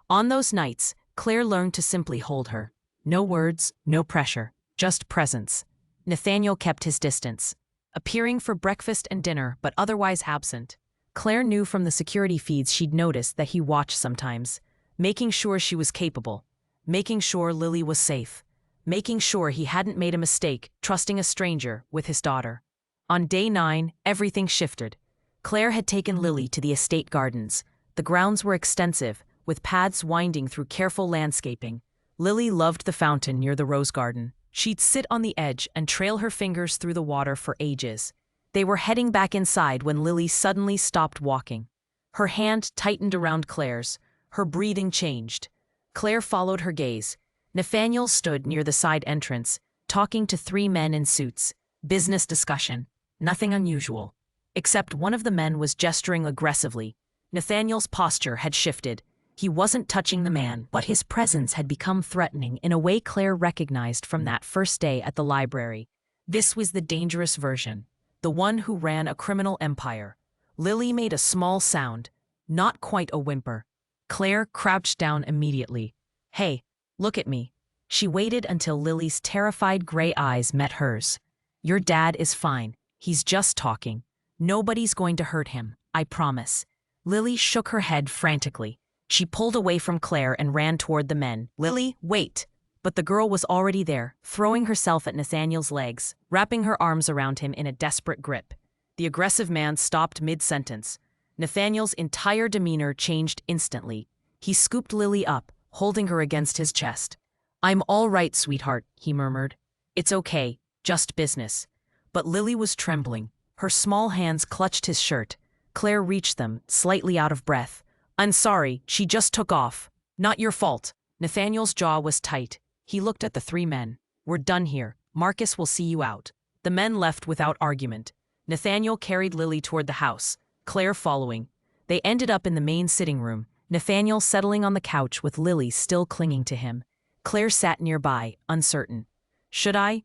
On those nights, Claire learned to simply hold her. No words, no pressure, just presence. Nathaniel kept his distance, appearing for breakfast and dinner but otherwise absent. Claire knew from the security feeds she'd noticed that he watched sometimes, making sure she was capable, making sure Lily was safe, making sure he hadn't made a mistake trusting a stranger with his daughter. On day 9, everything shifted. Claire had taken Lily to the estate gardens. The grounds were extensive, with paths winding through careful landscaping. Lily loved the fountain near the rose garden. She'd sit on the edge and trail her fingers through the water for ages. They were heading back inside when Lily suddenly stopped walking. Her hand tightened around Claire's. Her breathing changed. Claire followed her gaze. Nathaniel stood near the side entrance, talking to 3 men in suits. Business discussion. Nothing unusual. Except one of the men was gesturing aggressively. Nathaniel's posture had shifted. He wasn't touching the man, but his presence had become threatening in a way Claire recognized from that first day at the library. This was the dangerous version, the one who ran a criminal empire. Lily made a small sound, not quite a whimper. Claire crouched down immediately. "Hey, look at me." She waited until Lily's terrified gray eyes met hers. "Your dad is fine. He's just talking. Nobody's going to hurt him, I promise." Lily shook her head frantically. She pulled away from Claire and ran toward the men. "Lily, wait!" But the girl was already there, throwing herself at Nathaniel's legs, wrapping her arms around him in a desperate grip. The aggressive man stopped mid-sentence. Nathaniel's entire demeanor changed instantly. He scooped Lily up, holding her against his chest. "I'm all right, sweetheart," he murmured. "It's okay, just business." But Lily was trembling. Her small hands clutched his shirt. Claire reached them, slightly out of breath. "I'm sorry, she just took off." "Not your fault." Nathaniel's jaw was tight. He looked at the three men. "We're done here. Marcus will see you out." The men left without argument. Nathaniel carried Lily toward the house, Claire following. They ended up in the main sitting room, Nathaniel settling on the couch with Lily still clinging to him. Claire sat nearby, uncertain. "Should I?"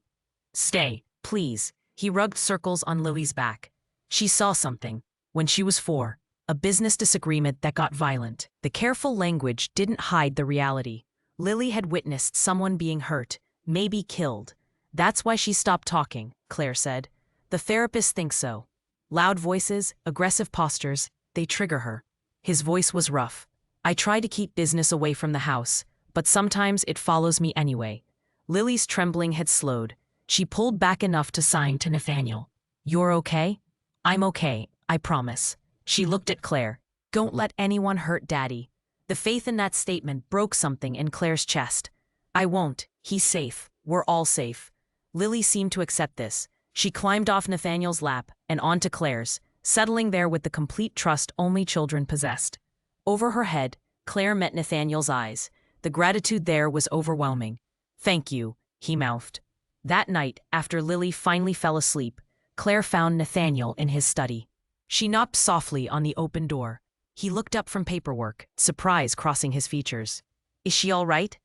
"Stay, please." He rubbed circles on Lily's back. She saw something. When she was 4, a business disagreement that got violent. The careful language didn't hide the reality. Lily had witnessed someone being hurt, maybe killed. "That's why she stopped talking," Claire said. "The therapist thinks so. Loud voices, aggressive postures, they trigger her." His voice was rough. "I try to keep business away from the house, but sometimes it follows me anyway." Lily's trembling had slowed. She pulled back enough to sign to Nathaniel. "You're okay?" "I'm okay, I promise." She looked at Claire. "Don't let anyone hurt Daddy." The faith in that statement broke something in Claire's chest. "I won't. He's safe. We're all safe." Lily seemed to accept this. She climbed off Nathaniel's lap and onto Claire's, settling there with the complete trust only children possessed. Over her head, Claire met Nathaniel's eyes. The gratitude there was overwhelming. "Thank you," he mouthed. That night, after Lily finally fell asleep, Claire found Nathaniel in his study. She knocked softly on the open door. He looked up from paperwork, surprise crossing his features. "Is she all right?"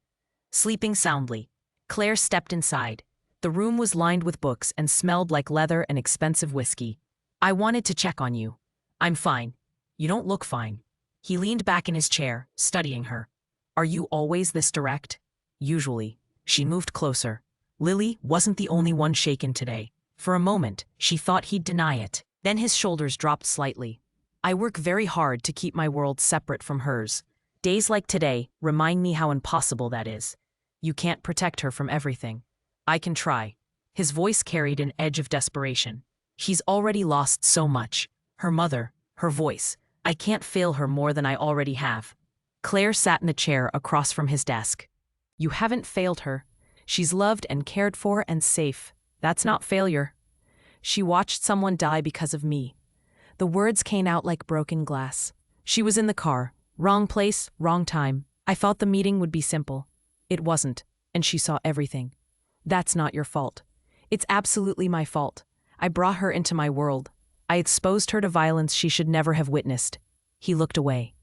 Sleeping soundly. Claire stepped inside. The room was lined with books and smelled like leather and expensive whiskey. "I wanted to check on you." "I'm fine." "You don't look fine." He leaned back in his chair, studying her. "Are you always this direct?" "Usually." She moved closer. Lily wasn't the only one shaken today. For a moment, she thought he'd deny it. Then his shoulders dropped slightly. "I work very hard to keep my world separate from hers. Days like today remind me how impossible that is. You can't protect her from everything." "I can try." His voice carried an edge of desperation. "She's already lost so much. Her mother, her voice. I can't fail her more than I already have." Claire sat in the chair across from his desk. "You haven't failed her. She's loved and cared for and safe. That's not failure." "She watched someone die because of me." The words came out like broken glass. "She was in the car. Wrong place, wrong time. I thought the meeting would be simple. It wasn't, and she saw everything. That's not your fault. It's absolutely my fault. I brought her into my world. I exposed her to violence she should never have witnessed." He looked away.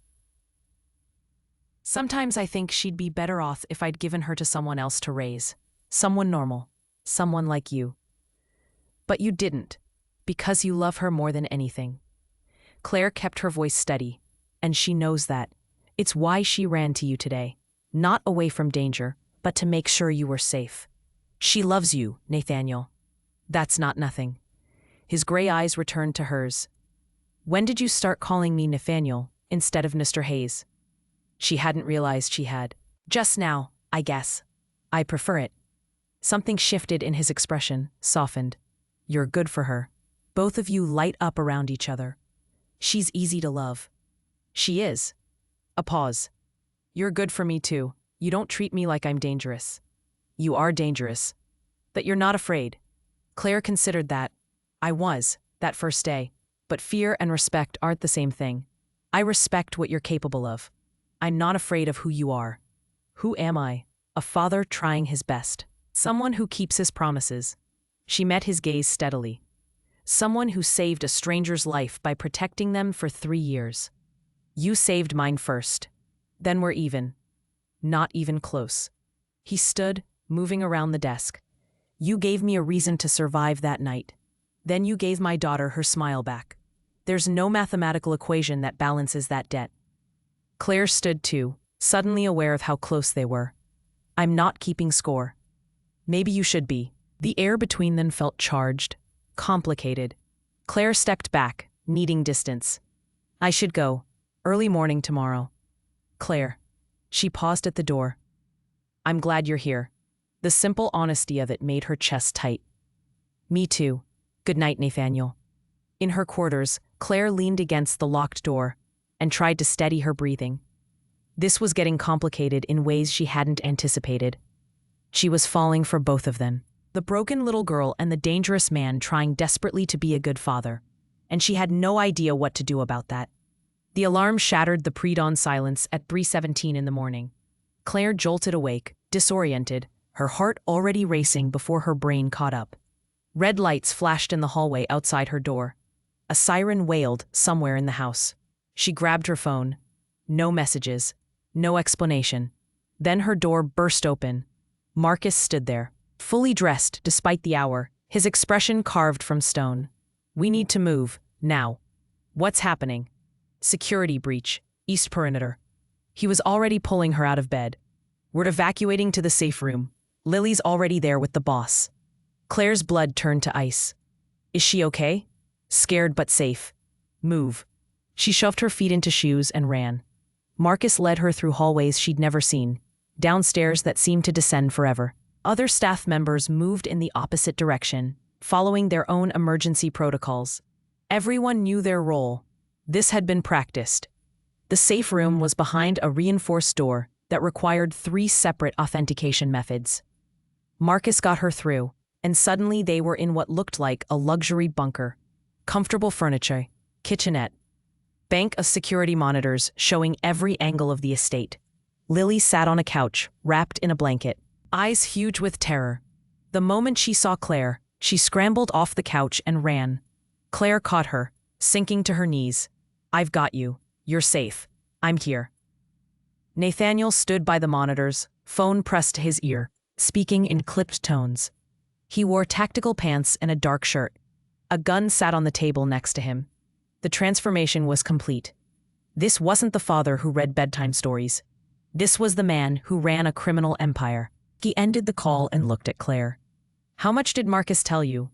"Sometimes I think she'd be better off if I'd given her to someone else to raise. Someone normal. Someone like you. But you didn't, because you love her more than anything." Claire kept her voice steady, and she knows that. It's why she ran to you today. Not away from danger, but to make sure you were safe. "She loves you, Nathaniel." "That's not nothing." His gray eyes returned to hers. "When did you start calling me Nathaniel instead of Mr. Hayes?" She hadn't realized she had. "Just now, I guess. I prefer it." Something shifted in his expression, softened. "You're good for her. Both of you light up around each other. She's easy to love." "She is." A pause. "You're good for me too. You don't treat me like I'm dangerous." "You are dangerous. But you're not afraid." Claire considered that. "I was, that first day. But fear and respect aren't the same thing. I respect what you're capable of. I'm not afraid of who you are." "Who am I?" "A father trying his best. Someone who keeps his promises." She met his gaze steadily. "Someone who saved a stranger's life by protecting them for 3 years. You saved mine first. Then we're even. Not even close." He stood, moving around the desk. "You gave me a reason to survive that night. Then you gave my daughter her smile back. There's no mathematical equation that balances that debt." Claire stood too, suddenly aware of how close they were. "I'm not keeping score." "Maybe you should be." The air between them felt charged, complicated. Claire stepped back, needing distance. "I should go. Early morning tomorrow." "Claire." She paused at the door. "I'm glad you're here." The simple honesty of it made her chest tight. "Me too. Good night, Nathaniel." In her quarters, Claire leaned against the locked door and tried to steady her breathing. This was getting complicated in ways she hadn't anticipated. She was falling for both of them. The broken little girl and the dangerous man trying desperately to be a good father. And she had no idea what to do about that. The alarm shattered the pre-dawn silence at 3:17 in the morning. Claire jolted awake, disoriented, her heart already racing before her brain caught up. Red lights flashed in the hallway outside her door. A siren wailed somewhere in the house. She grabbed her phone. No messages. No explanation. Then her door burst open. Marcus stood there, fully dressed despite the hour, his expression carved from stone. "We need to move, now." "What's happening?" "Security breach, East Perimeter." He was already pulling her out of bed. "We're evacuating to the safe room. Lily's already there with the boss." Claire's blood turned to ice. "Is she okay?" "Scared but safe." "Move." She shoved her feet into shoes and ran. Marcus led her through hallways she'd never seen, downstairs that seemed to descend forever. Other staff members moved in the opposite direction, following their own emergency protocols. Everyone knew their role. This had been practiced. The safe room was behind a reinforced door that required 3 separate authentication methods. Marcus got her through, and suddenly they were in what looked like a luxury bunker. Comfortable furniture, kitchenette, bank of security monitors showing every angle of the estate. Lily sat on a couch, wrapped in a blanket, eyes huge with terror. The moment she saw Claire, she scrambled off the couch and ran. Claire caught her, sinking to her knees. "I've got you. You're safe. I'm here." Nathaniel stood by the monitors, phone pressed to his ear, speaking in clipped tones. He wore tactical pants and a dark shirt. A gun sat on the table next to him. The transformation was complete. This wasn't the father who read bedtime stories. This was the man who ran a criminal empire. He ended the call and looked at Claire. "How much did Marcus tell you?"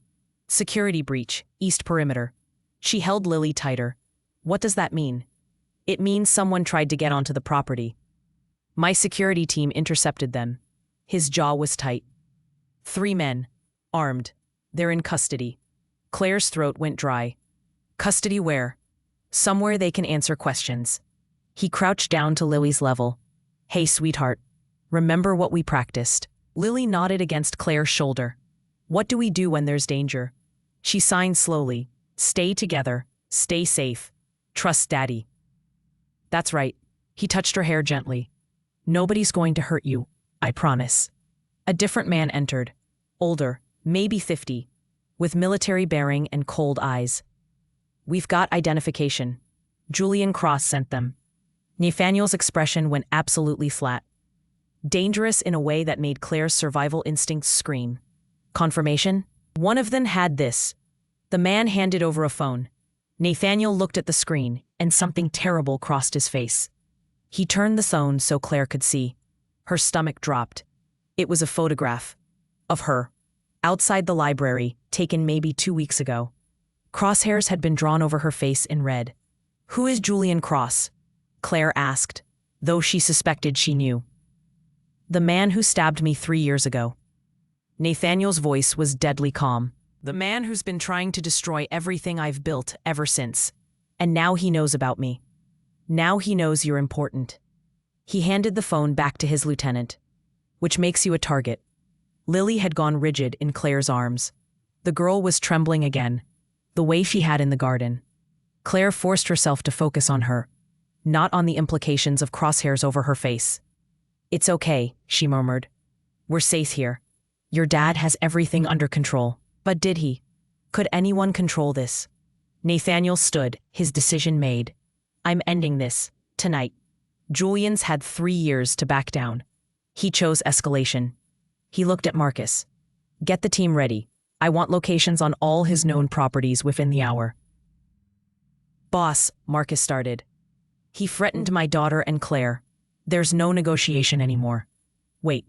"Security breach, East Perimeter." She held Lily tighter. "What does that mean?" "It means someone tried to get onto the property. My security team intercepted them." His jaw was tight. 3 men, armed. They're in custody. Claire's throat went dry. "Custody where?" "Somewhere they can answer questions." He crouched down to Lily's level. "Hey, sweetheart. Remember what we practiced?" Lily nodded against Claire's shoulder. "What do we do when there's danger?" She signed slowly. "Stay together. Stay safe. Trust Daddy." "That's right." He touched her hair gently. "Nobody's going to hurt you. I promise." A different man entered. Older, maybe 50, with military bearing and cold eyes. "We've got identification. Julian Cross sent them." Nathaniel's expression went absolutely flat. Dangerous in a way that made Claire's survival instincts scream. "Confirmation?" "One of them had this." The man handed over a phone. Nathaniel looked at the screen, and something terrible crossed his face. He turned the phone so Claire could see. Her stomach dropped. It was a photograph. Of her. Outside the library, taken maybe 2 weeks ago. Crosshairs had been drawn over her face in red. "Who is Julian Cross?" Claire asked, though she suspected she knew. "The man who stabbed me 3 years ago." Nathaniel's voice was deadly calm. "The man who's been trying to destroy everything I've built ever since. And now he knows about me. Now he knows you're important." He handed the phone back to his lieutenant. "Which makes you a target." Lily had gone rigid in Claire's arms. The girl was trembling again, the way she had in the garden. Claire forced herself to focus on her, not on the implications of crosshairs over her face. "It's okay," she murmured. "We're safe here. Your dad has everything under control." But did he? Could anyone control this? Nathaniel stood, his decision made. "I'm ending this, tonight." Julian's had 3 years to back down. He chose escalation. He looked at Marcus. "Get the team ready. I want locations on all his known properties within the hour." "Boss," Marcus started. "He threatened my daughter and Claire. There's no negotiation anymore." "Wait."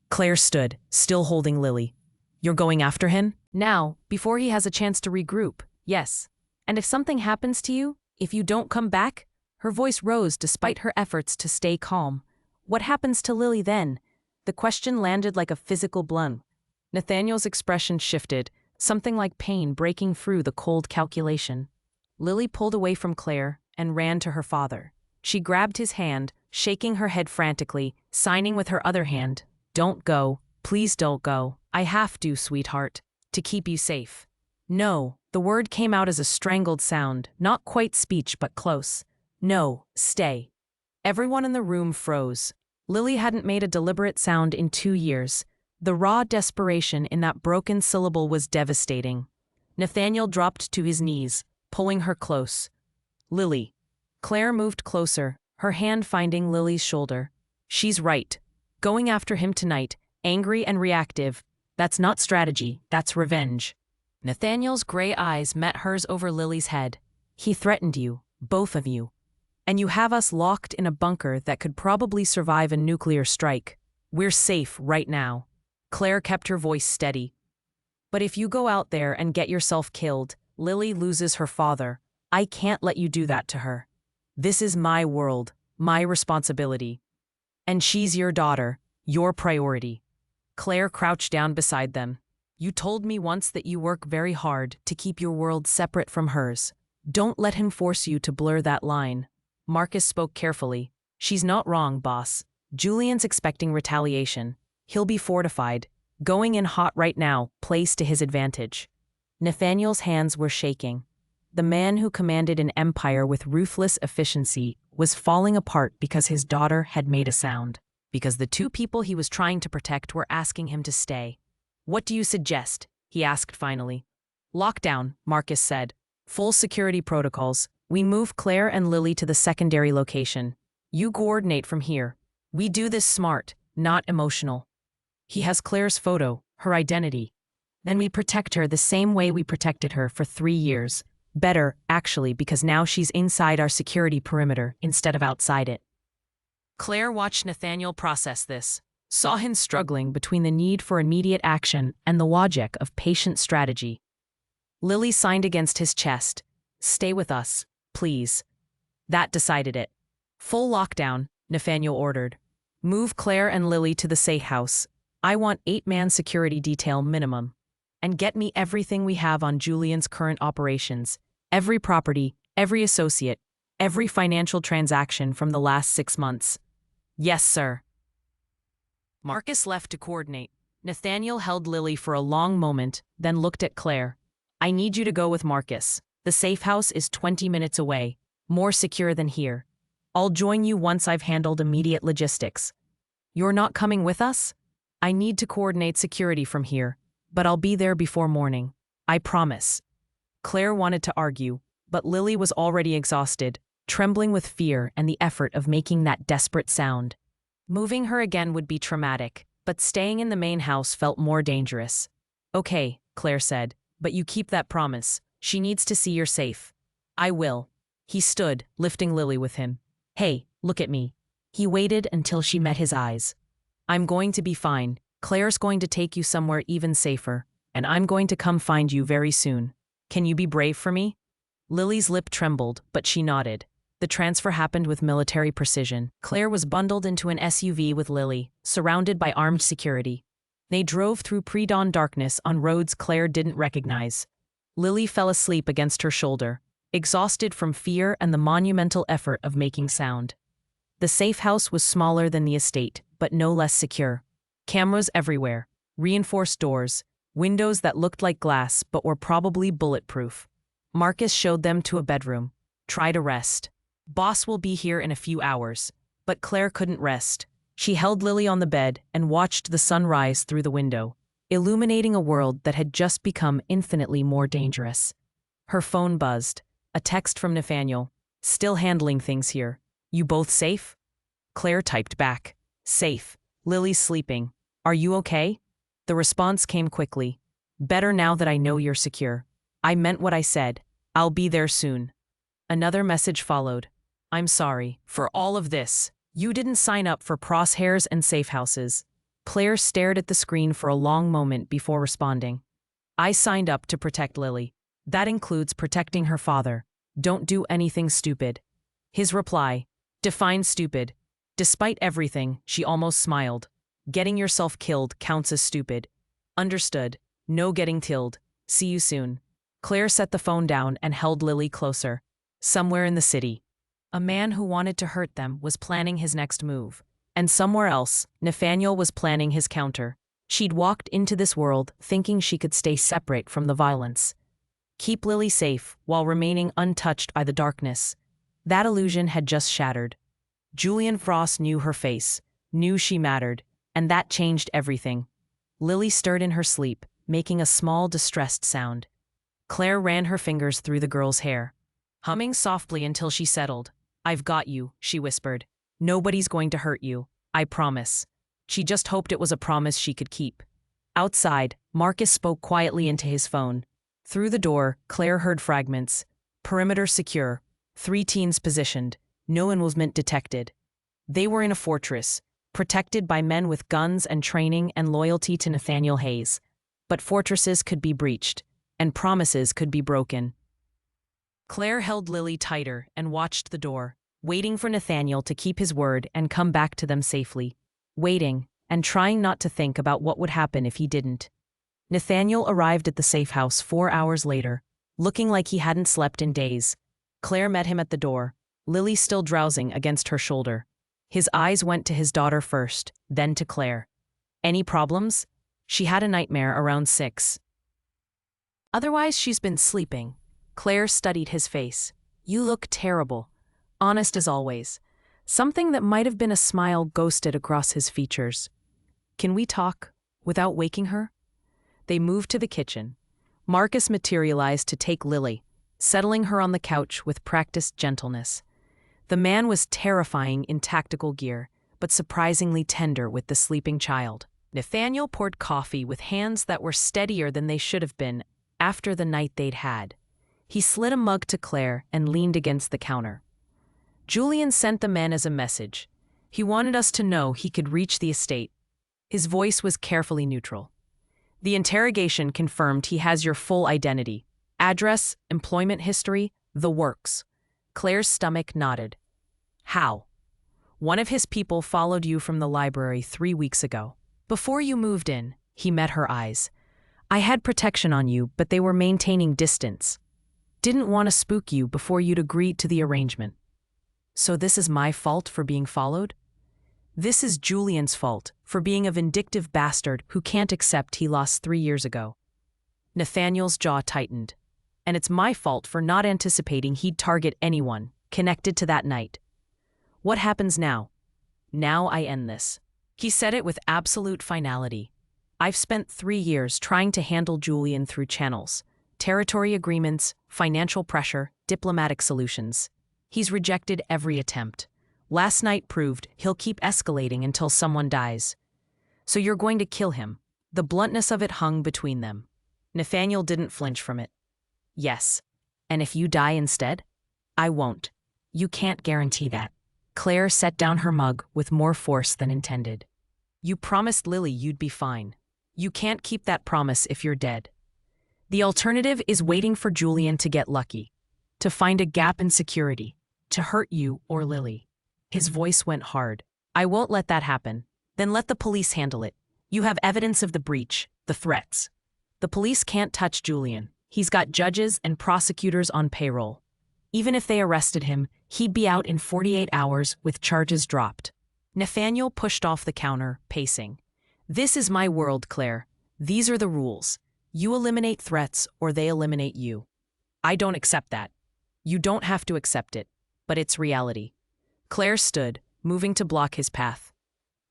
Claire stood, still holding Lily. "You're going after him?" "Now, before he has a chance to regroup, yes. And if something happens to you, if you don't come back?" Her voice rose despite her efforts to stay calm. "What happens to Lily then?" The question landed like a physical blow. Nathaniel's expression shifted, something like pain breaking through the cold calculation. Lily pulled away from Claire and ran to her father. She grabbed his hand, shaking her head frantically, signing with her other hand, "Don't go, please don't go. I have to, sweetheart, to keep you safe." "No," the word came out as a strangled sound, not quite speech but close. "No, stay." Everyone in the room froze. Lily hadn't made a deliberate sound in 2 years. The raw desperation in that broken syllable was devastating. Nathaniel dropped to his knees, pulling her close. "Lily." Claire moved closer, her hand finding Lily's shoulder. "She's right. Going after him tonight, angry and reactive, that's not strategy, that's revenge." Nathaniel's gray eyes met hers over Lily's head. "He threatened you, both of you. And you have us locked in a bunker that could probably survive a nuclear strike. We're safe right now." Claire kept her voice steady. "But if you go out there and get yourself killed, Lily loses her father. I can't let you do that to her. This is my world, my responsibility. And she's your daughter, your priority." Claire crouched down beside them. "You told me once that you work very hard to keep your world separate from hers. Don't let him force you to blur that line." Marcus spoke carefully. "She's not wrong, boss. Julian's expecting retaliation. He'll be fortified. Going in hot right now plays to his advantage." Nathaniel's hands were shaking. The man who commanded an empire with ruthless efficiency was falling apart because his daughter had made a sound. Because the two people he was trying to protect were asking him to stay. "What do you suggest?" he asked finally. "Lockdown," Marcus said. "Full security protocols. We move Claire and Lily to the secondary location. You coordinate from here. We do this smart, not emotional. He has Claire's photo, her identity. Then we protect her the same way we protected her for 3 years. Better, actually, because now she's inside our security perimeter instead of outside it." Claire watched Nathaniel process this, saw him struggling between the need for immediate action and the logic of patient strategy. Lily signed against his chest. "Stay with us, please." That decided it. "Full lockdown," Nathaniel ordered. "Move Claire and Lily to the safe house. I want 8-man security detail minimum. And get me everything we have on Julian's current operations. Every property, every associate, every financial transaction from the last 6 months." "Yes, sir." Marcus left to coordinate. Nathaniel held Lily for a long moment, then looked at Claire. "I need you to go with Marcus. The safe house is 20 minutes away, more secure than here. I'll join you once I've handled immediate logistics." "You're not coming with us?" "I need to coordinate security from here, but I'll be there before morning. I promise." Claire wanted to argue, but Lily was already exhausted, trembling with fear and the effort of making that desperate sound. Moving her again would be traumatic, but staying in the main house felt more dangerous. "Okay," Claire said, "but you keep that promise. She needs to see you're safe." "I will." He stood, lifting Lily with him. "Hey, look at me." He waited until she met his eyes. "I'm going to be fine. Claire's going to take you somewhere even safer, and I'm going to come find you very soon. Can you be brave for me?" Lily's lip trembled, but she nodded. The transfer happened with military precision. Claire was bundled into an SUV with Lily, surrounded by armed security. They drove through pre-dawn darkness on roads Claire didn't recognize. Lily fell asleep against her shoulder, exhausted from fear and the monumental effort of making sound. The safe house was smaller than the estate, but no less secure. Cameras everywhere, reinforced doors, windows that looked like glass but were probably bulletproof. Marcus showed them to a bedroom. "Try to rest. Boss will be here in a few hours." But Claire couldn't rest. She held Lily on the bed and watched the sun rise through the window, illuminating a world that had just become infinitely more dangerous. Her phone buzzed. A text from Nathaniel. "Still handling things here. You both safe?" Claire typed back. "Safe. Lily's sleeping. Are you okay?" The response came quickly. "Better now that I know you're secure. I meant what I said. I'll be there soon." Another message followed. "I'm sorry for all of this. You didn't sign up for crosshairs and safe houses." Claire stared at the screen for a long moment before responding. "I signed up to protect Lily. That includes protecting her father. Don't do anything stupid." His reply. "Define stupid." Despite everything, she almost smiled. "Getting yourself killed counts as stupid." "Understood. No getting killed. See you soon. Claire set the phone down and held Lily closer. Somewhere in the city, a man who wanted to hurt them was planning his next move. And somewhere else, Nathaniel was planning his counter. She'd walked into this world thinking she could stay separate from the violence, keep Lily safe while remaining untouched by the darkness. That illusion had just shattered. Julian Frost knew her face, knew she mattered, and that changed everything. Lily stirred in her sleep, making a small, distressed sound. Claire ran her fingers through the girl's hair, humming softly until she settled. "I've got you," she whispered. "Nobody's going to hurt you, I promise." She just hoped it was a promise she could keep. Outside, Marcus spoke quietly into his phone. Through the door, Claire heard fragments. Perimeter secure. 3 teens positioned. No movement detected. They were in a fortress, protected by men with guns and training and loyalty to Nathaniel Hayes. But fortresses could be breached, and promises could be broken. Claire held Lily tighter and watched the door, waiting for Nathaniel to keep his word and come back to them safely. Waiting, and trying not to think about what would happen if he didn't. Nathaniel arrived at the safe house 4 hours later, looking like he hadn't slept in days. Claire met him at the door, Lily still drowsing against her shoulder. His eyes went to his daughter first, then to Claire. "Any problems?" "She had a nightmare around 6. Otherwise, she's been sleeping." Claire studied his face. "You look terrible. Honest as always." Something that might have been a smile ghosted across his features. "Can we talk without waking her?" They moved to the kitchen. Marcus materialized to take Lily, settling her on the couch with practiced gentleness. The man was terrifying in tactical gear, but surprisingly tender with the sleeping child. Nathaniel poured coffee with hands that were steadier than they should have been after the night they'd had. He slid a mug to Claire and leaned against the counter. "Julian sent the men as a message. He wanted us to know he could reach the estate." His voice was carefully neutral. "The interrogation confirmed he has your full identity. Address, employment history, the works." Claire's stomach nodded. "How?" "One of his people followed you from the library 3 weeks ago. Before you moved in," he met her eyes. "I had protection on you, but they were maintaining distance. Didn't want to spook you before you'd agreed to the arrangement." "So this is my fault for being followed?" "This is Julian's fault for being a vindictive bastard who can't accept he lost 3 years ago." Nathaniel's jaw tightened. "And it's my fault for not anticipating he'd target anyone connected to that night. What happens now?" "Now I end this." He said it with absolute finality. "I've spent 3 years trying to handle Julian through channels, territory agreements, financial pressure, diplomatic solutions. He's rejected every attempt. Last night proved he'll keep escalating until someone dies. So you're going to kill him." The bluntness of it hung between them. Nathaniel didn't flinch from it. "Yes. And if you die instead?" "I won't." "You can't guarantee that." Claire set down her mug with more force than intended. "You promised Lily you'd be fine. You can't keep that promise if you're dead. The alternative is waiting for Julian to get lucky, to find a gap in security, to hurt you or Lily." His voice went hard. "I won't let that happen. Then let the police handle it. You have evidence of the breach, the threats. The police can't touch Julian. He's got judges and prosecutors on payroll. Even if they arrested him, he'd be out in 48 hours with charges dropped." Nathaniel pushed off the counter, pacing. "This is my world, Claire. These are the rules. You eliminate threats or they eliminate you. I don't accept that." "You don't have to accept it, but it's reality." Claire stood, moving to block his path.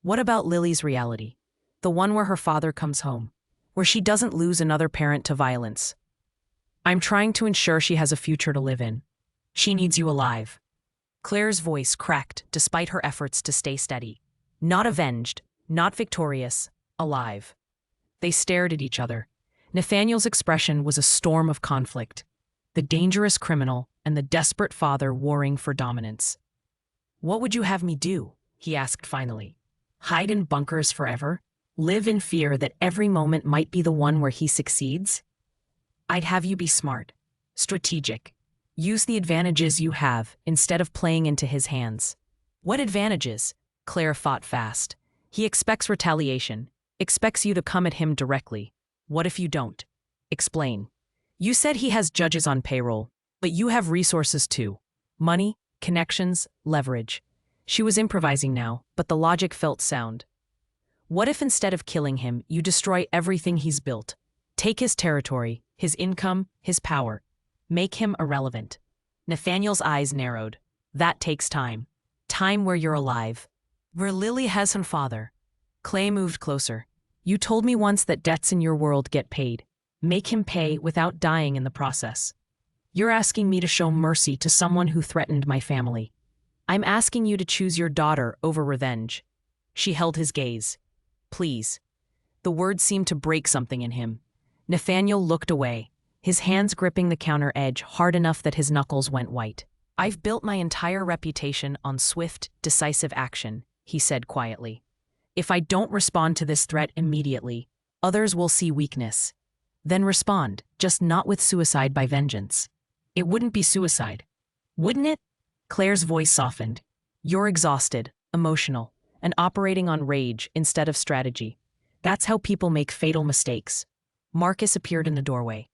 "What about Lily's reality? The one where her father comes home, where she doesn't lose another parent to violence." "I'm trying to ensure she has a future to live in. She needs you alive." Claire's voice cracked despite her efforts to stay steady. "Not avenged, not victorious, alive." They stared at each other. Nathaniel's expression was a storm of conflict. The dangerous criminal and the desperate father warring for dominance. "What would you have me do?" he asked finally. "Hide in bunkers forever? Live in fear that every moment might be the one where he succeeds?" "I'd have you be smart, strategic. Use the advantages you have instead of playing into his hands." "What advantages?" Claire fought fast. "He expects retaliation, expects you to come at him directly. What if you don't?" Explain. You said he has judges on payroll, but you have resources too. Money, connections, leverage. She was improvising now, but the logic felt sound. What if instead of killing him, you destroy everything he's built? Take his territory, his income, his power. Make him irrelevant. Nathaniel's eyes narrowed. That takes time. Time where you're alive. Where Lily has her father. Clay moved closer. You told me once that debts in your world get paid. Make him pay without dying in the process. You're asking me to show mercy to someone who threatened my family. I'm asking you to choose your daughter over revenge. She held his gaze. Please. The words seemed to break something in him. Nathaniel looked away, his hands gripping the counter edge hard enough that his knuckles went white. I've built my entire reputation on swift, decisive action, he said quietly. If I don't respond to this threat immediately, others will see weakness. Then respond, just not with suicide by vengeance. It wouldn't be suicide. Wouldn't it? Claire's voice softened. You're exhausted, emotional, and operating on rage instead of strategy. That's how people make fatal mistakes. Marcus appeared in the doorway.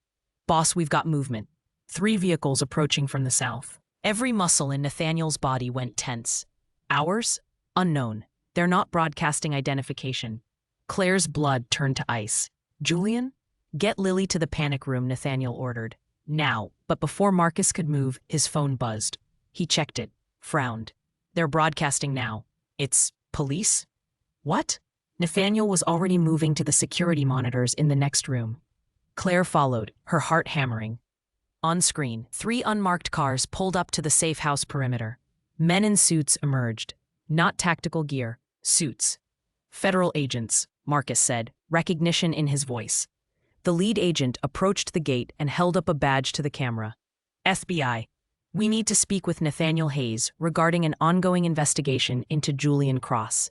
Boss, we've got movement. 3 vehicles approaching from the south. Every muscle in Nathaniel's body went tense. Ours? Unknown. They're not broadcasting identification. Claire's blood turned to ice. Julian? Get Lily to the panic room, Nathaniel ordered. Now, but before Marcus could move, his phone buzzed. He checked it, frowned. They're broadcasting now. It's police? What? Nathaniel was already moving to the security monitors in the next room. Claire followed, her heart hammering. On screen, 3 unmarked cars pulled up to the safe house perimeter. Men in suits emerged. Not tactical gear, suits. Federal agents, Marcus said, recognition in his voice. The lead agent approached the gate and held up a badge to the camera. FBI. We need to speak with Nathaniel Hayes regarding an ongoing investigation into Julian Cross.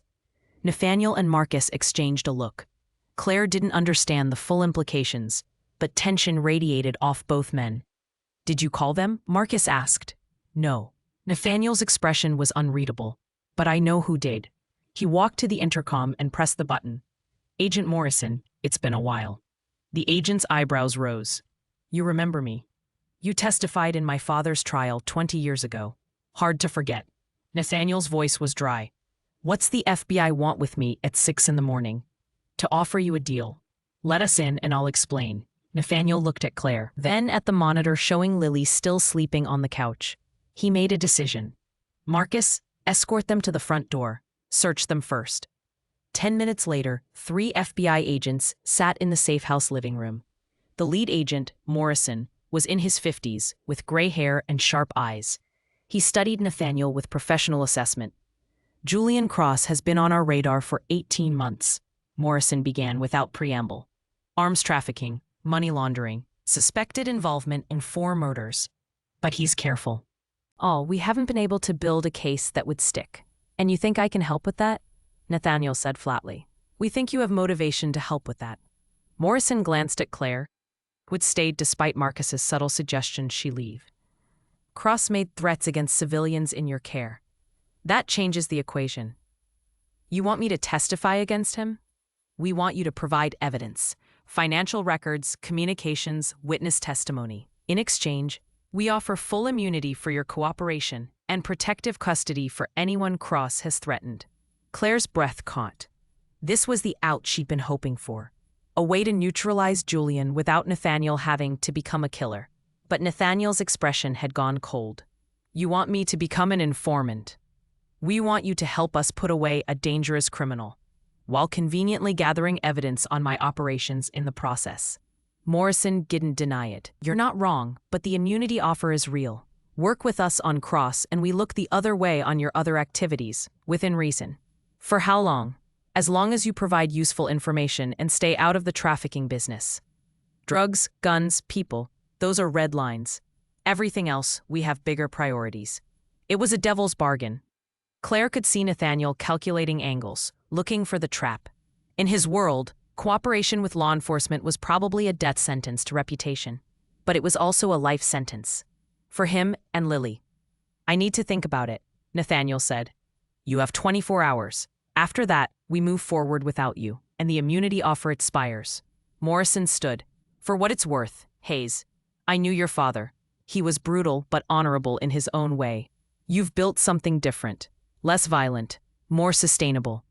Nathaniel and Marcus exchanged a look. Claire didn't understand the full implications, but tension radiated off both men. Did you call them? Marcus asked. No. Nathaniel's expression was unreadable. But I know who did. He walked to the intercom and pressed the button. Agent Morrison, it's been a while. The agent's eyebrows rose. You remember me. You testified in my father's trial 20 years ago. Hard to forget. Nathaniel's voice was dry. What's the FBI want with me at 6 in the morning? To offer you a deal. Let us in and I'll explain. Nathaniel looked at Claire, then at the monitor showing Lily still sleeping on the couch. He made a decision. Marcus, escort them to the front door. Search them first. 10 minutes later, 3 FBI agents sat in the safe house living room. The lead agent, Morrison, was in his 50s, with gray hair and sharp eyes. He studied Nathaniel with professional assessment. Julian Cross has been on our radar for 18 months, Morrison began without preamble. Arms trafficking, money laundering, suspected involvement in 4 murders. But he's careful. Oh, we haven't been able to build a case that would stick. And you think I can help with that? Nathaniel said flatly. We think you have motivation to help with that. Morrison glanced at Claire, who had stayed despite Marcus's subtle suggestion she leave. Cross made threats against civilians in your care. That changes the equation. You want me to testify against him? We want you to provide evidence, financial records, communications, witness testimony. In exchange, we offer full immunity for your cooperation and protective custody for anyone Cross has threatened. Claire's breath caught. This was the out she'd been hoping for. A way to neutralize Julian without Nathaniel having to become a killer. But Nathaniel's expression had gone cold. You want me to become an informant. We want you to help us put away a dangerous criminal, while conveniently gathering evidence on my operations in the process. Morrison didn't deny it. You're not wrong, but the immunity offer is real. Work with us on Cross and we look the other way on your other activities, within reason. For how long? As long as you provide useful information and stay out of the trafficking business. Drugs, guns, people, those are red lines. Everything else, we have bigger priorities. It was a devil's bargain. Claire could see Nathaniel calculating angles, looking for the trap. In his world, cooperation with law enforcement was probably a death sentence to reputation. But it was also a life sentence. For him and Lily. I need to think about it, Nathaniel said. You have 24 hours. After that, we move forward without you, and the immunity offer expires. Morrison stood. For what it's worth, Hayes, I knew your father. He was brutal but honorable in his own way. You've built something different, less violent, more sustainable.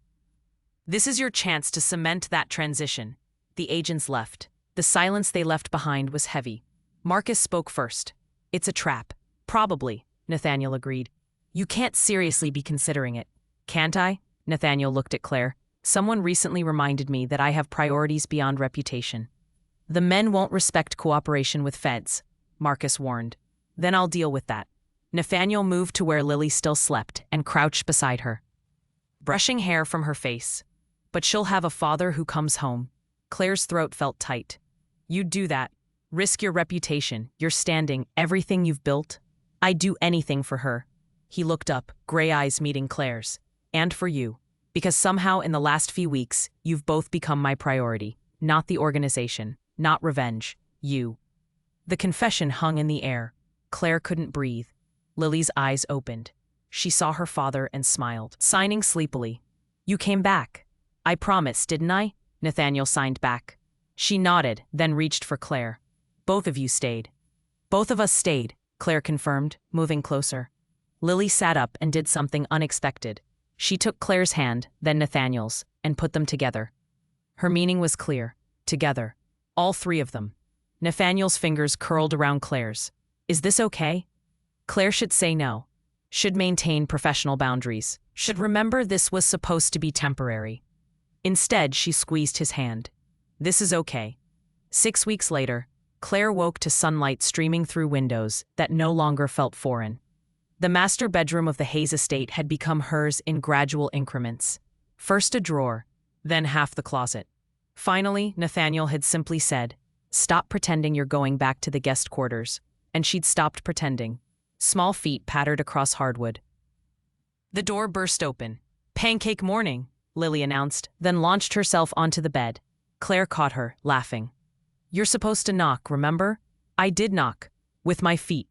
This is your chance to cement that transition. The agents left. The silence they left behind was heavy. Marcus spoke first. It's a trap. Probably, Nathaniel agreed. You can't seriously be considering it. Can't I? Nathaniel looked at Claire. Someone recently reminded me that I have priorities beyond reputation. The men won't respect cooperation with feds, Marcus warned. Then I'll deal with that. Nathaniel moved to where Lily still slept and crouched beside her, brushing hair from her face. But she'll have a father who comes home. Claire's throat felt tight. You'd do that. Risk your reputation, your standing, everything you've built. I'd do anything for her. He looked up, gray eyes meeting Claire's. And for you. Because somehow in the last few weeks, you've both become my priority. Not the organization. Not revenge. You. The confession hung in the air. Claire couldn't breathe. Lily's eyes opened. She saw her father and smiled, signing sleepily. You came back. I promised, didn't I? Nathaniel signed back. She nodded, then reached for Claire. Both of you stayed. Both of us stayed, Claire confirmed, moving closer. Lily sat up and did something unexpected. She took Claire's hand, then Nathaniel's, and put them together. Her meaning was clear. Together. All three of them. Nathaniel's fingers curled around Claire's. Is this okay? Claire should say no. Should maintain professional boundaries. Should remember this was supposed to be temporary. Instead, she squeezed his hand. This is okay. 6 weeks later, Claire woke to sunlight streaming through windows that no longer felt foreign. The master bedroom of the Hayes estate had become hers in gradual increments. First a drawer, then half the closet. Finally, Nathaniel had simply said, "Stop pretending you're going back to the guest quarters," and she'd stopped pretending. Small feet pattered across hardwood. The door burst open. "Pancake morning," Lily announced, then launched herself onto the bed. Claire caught her, laughing. "You're supposed to knock, remember?" "I did knock. With my feet."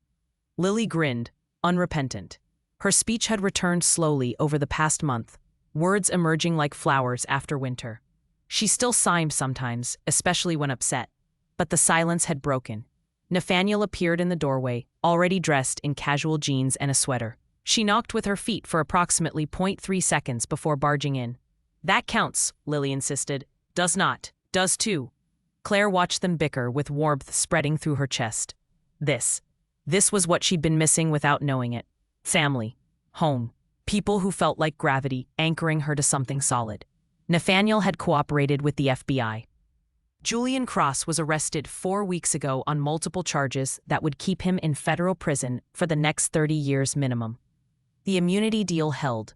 Lily grinned, unrepentant. Her speech had returned slowly over the past month, words emerging like flowers after winter. She still sighed sometimes, especially when upset. But the silence had broken. Nathaniel appeared in the doorway, already dressed in casual jeans and a sweater. She knocked with her feet for approximately 0.3 seconds before barging in. "That counts," Lily insisted. "Does not. Does too." Claire watched them bicker with warmth spreading through her chest. This was what she'd been missing without knowing it. Family. Home. People who felt like gravity, anchoring her to something solid. Nathaniel had cooperated with the FBI. Julian Cross was arrested 4 weeks ago on multiple charges that would keep him in federal prison for the next 30 years minimum. The immunity deal held.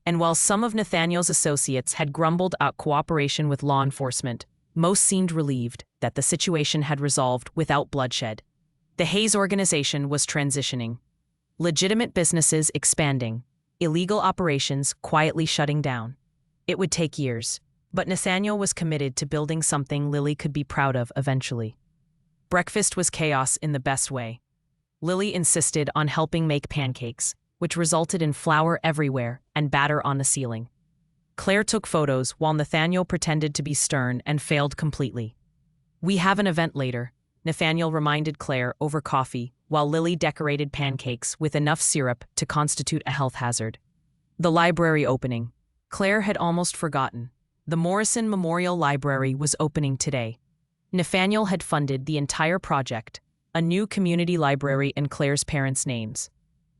And while some of Nathaniel's associates had grumbled at cooperation with law enforcement, most seemed relieved that the situation had resolved without bloodshed. The Hayes organization was transitioning. Legitimate businesses expanding. Illegal operations quietly shutting down. It would take years, but Nathaniel was committed to building something Lily could be proud of eventually. Breakfast was chaos in the best way. Lily insisted on helping make pancakes, which resulted in flour everywhere and batter on the ceiling. Claire took photos while Nathaniel pretended to be stern and failed completely. "We have an event later," Nathaniel reminded Claire over coffee while Lily decorated pancakes with enough syrup to constitute a health hazard. The library opening. Claire had almost forgotten. The Morrison Memorial Library was opening today. Nathaniel had funded the entire project, a new community library in Claire's parents' names.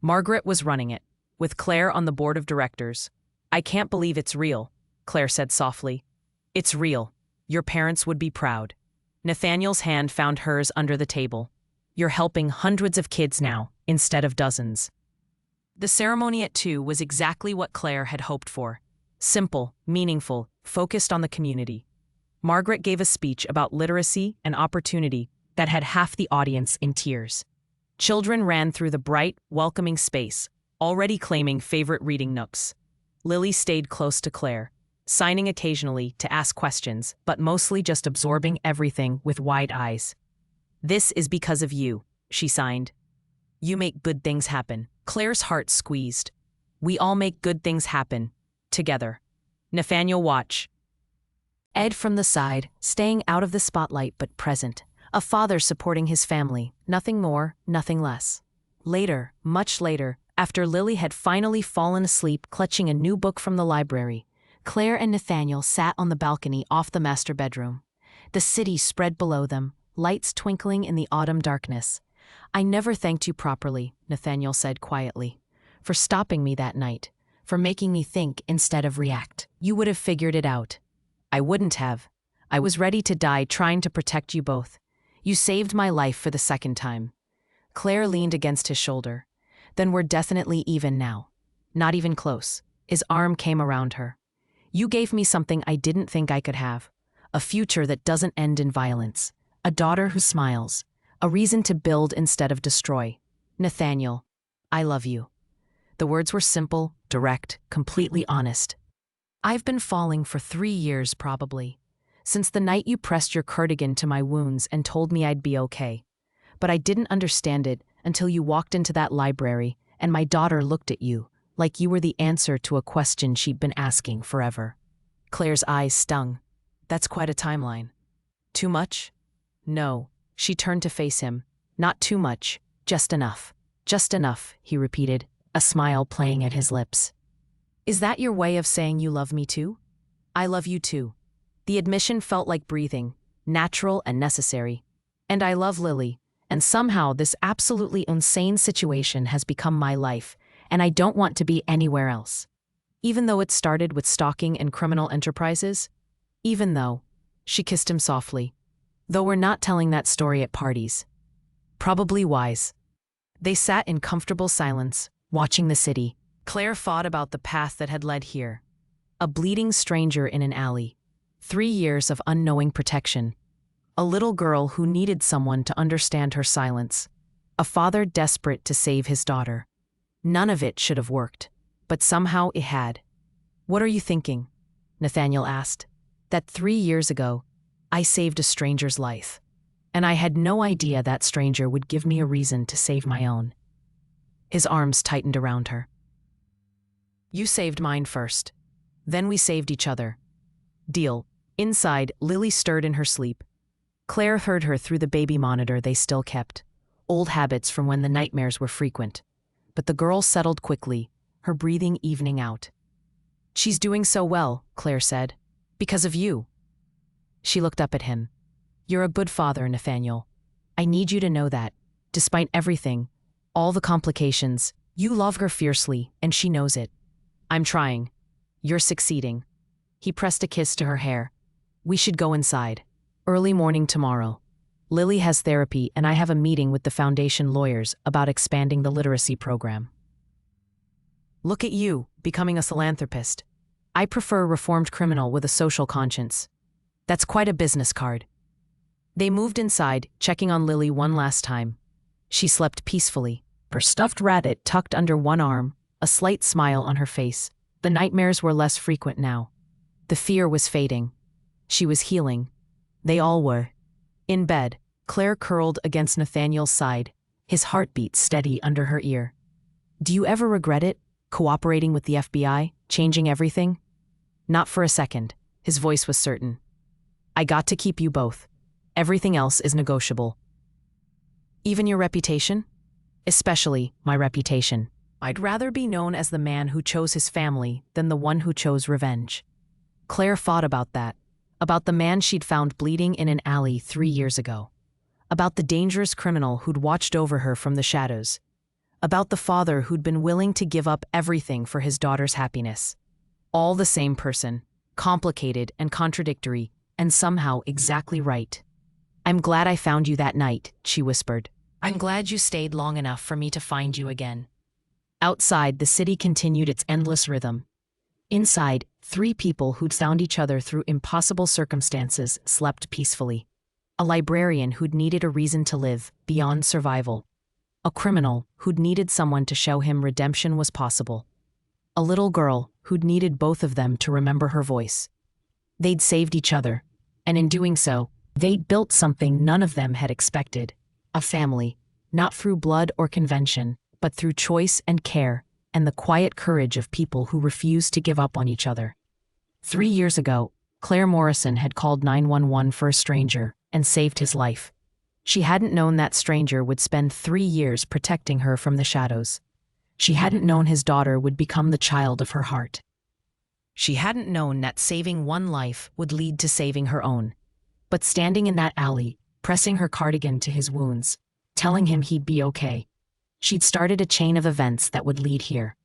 Margaret was running it, with Claire on the board of directors. "I can't believe it's real," Claire said softly. "It's real. Your parents would be proud." Nathaniel's hand found hers under the table. "You're helping hundreds of kids now, instead of dozens." The ceremony at 2 was exactly what Claire had hoped for. Simple, meaningful, focused on the community. Margaret gave a speech about literacy and opportunity that had half the audience in tears. Children ran through the bright, welcoming space, already claiming favorite reading nooks. Lily stayed close to Claire, signing occasionally to ask questions, but mostly just absorbing everything with wide eyes. "This is because of you," she signed. "You make good things happen." Claire's heart squeezed. "We all make good things happen. Together." Nathaniel watched. Ed from the side, staying out of the spotlight but present, A father supporting his family, nothing more, nothing less. Later, much later, after Lily had finally fallen asleep clutching a new book from the library, Claire and Nathaniel sat on the balcony off the master bedroom. The city spread below them, lights twinkling in the autumn darkness. "I never thanked you properly," Nathaniel said quietly, "for stopping me that night, for making me think instead of react. You would have figured it out. I wouldn't have. I was ready to die trying to protect you both. You saved my life for the second time." Claire leaned against his shoulder. "Then we're definitely even now. Not even close." His arm came around her. "You gave me something I didn't think I could have. A future that doesn't end in violence. A daughter who smiles. A reason to build instead of destroy. Nathaniel, I love you." The words were simple, direct, completely honest. "I've been falling for 3 years probably. Since the night you pressed your cardigan to my wounds and told me I'd be okay. But I didn't understand it until you walked into that library and my daughter looked at you, like you were the answer to a question she'd been asking forever." Claire's eyes stung. "That's quite a timeline. Too much?" "No." She turned to face him. "Not too much, just enough." "Just enough," he repeated, a smile playing at his lips. "Is that your way of saying you love me too?" "I love you too." The admission felt like breathing, natural and necessary. "And I love Lily, and somehow this absolutely insane situation has become my life, and I don't want to be anywhere else. Even though it started with stalking and criminal enterprises? Even though," she kissed him softly, "though we're not telling that story at parties." Probably wise. They sat in comfortable silence, watching the city. Claire thought about the path that had led here. A bleeding stranger in an alley. 3 years of unknowing protection. A little girl who needed someone to understand her silence. A father desperate to save his daughter. None of it should have worked, but somehow it had. "What are you thinking?" Nathaniel asked. "That 3 years ago, I saved a stranger's life. And I had no idea that stranger would give me a reason to save my own." His arms tightened around her. "You saved mine first. Then we saved each other. Deal." Inside, Lily stirred in her sleep. Claire heard her through the baby monitor they still kept. Old habits from when the nightmares were frequent. But the girl settled quickly, her breathing evening out. "She's doing so well," Claire said. "Because of you." She looked up at him. "You're a good father, Nathaniel. I need you to know that, despite everything, all the complications, you love her fiercely, and she knows it. I'm trying. You're succeeding." He pressed a kiss to her hair. "We should go inside. Early morning tomorrow. Lily has therapy and I have a meeting with the foundation lawyers about expanding the literacy program." "Look at you, becoming a philanthropist. I prefer a reformed criminal with a social conscience. That's quite a business card." They moved inside, checking on Lily one last time. She slept peacefully, her stuffed rabbit tucked under one arm, a slight smile on her face. The nightmares were less frequent now. The fear was fading. She was healing. They all were. In bed, Claire curled against Nathaniel's side, his heartbeat steady under her ear. "Do you ever regret it, cooperating with the FBI, changing everything?" "Not for a second." His voice was certain. "I got to keep you both. Everything else is negotiable." "Even your reputation?" "Especially my reputation. I'd rather be known as the man who chose his family than the one who chose revenge." Claire thought about that, about the man she'd found bleeding in an alley 3 years ago, about the dangerous criminal who'd watched over her from the shadows, about the father who'd been willing to give up everything for his daughter's happiness. All the same person, complicated and contradictory, and somehow exactly right. "I'm glad I found you that night," she whispered. "I'm glad you stayed long enough for me to find you again." Outside, the city continued its endless rhythm. Inside, 3 people who'd found each other through impossible circumstances slept peacefully. A librarian who'd needed a reason to live, beyond survival. A criminal who'd needed someone to show him redemption was possible. A little girl who'd needed both of them to remember her voice. They'd saved each other, and in doing so, they'd built something none of them had expected. A family, not through blood or convention, but through choice and care, and the quiet courage of people who refused to give up on each other. 3 years ago, Claire Morrison had called 911 for a stranger and saved his life. She hadn't known that stranger would spend 3 years protecting her from the shadows. She hadn't known his daughter would become the child of her heart. She hadn't known that saving one life would lead to saving her own. But standing in that alley, pressing her cardigan to his wounds, telling him he'd be okay, she'd started a chain of events that would lead here.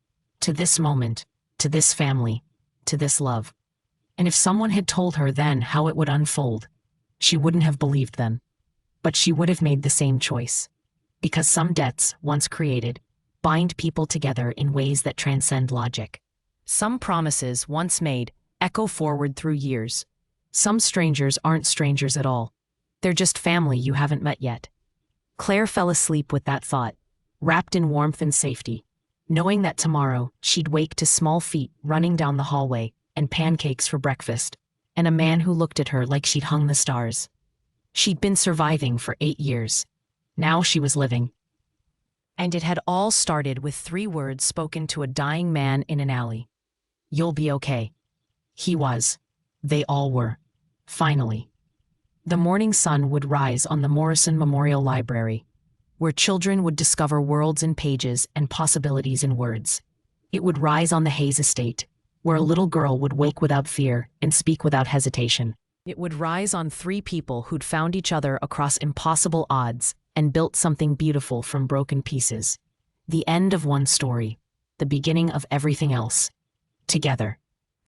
To this moment, to this family, to this love. And if someone had told her then how it would unfold, she wouldn't have believed them. But she would have made the same choice. Because some debts, once created, bind people together in ways that transcend logic. Some promises, once made, echo forward through years. Some strangers aren't strangers at all. They're just family you haven't met yet. Claire fell asleep with that thought, wrapped in warmth and safety, knowing that tomorrow she'd wake to small feet running down the hallway and pancakes for breakfast, and a man who looked at her like she'd hung the stars. She'd been surviving for 8 years. Now she was living. And it had all started with 3 words spoken to a dying man in an alley. "You'll be okay." He was. They all were. Finally. The morning sun would rise on the Morrison Memorial Library, where children would discover worlds in pages and possibilities in words. It would rise on the Hayes estate, where a little girl would wake without fear and speak without hesitation. It would rise on 3 people who'd found each other across impossible odds and built something beautiful from broken pieces. The end of one story, the beginning of everything else. Together.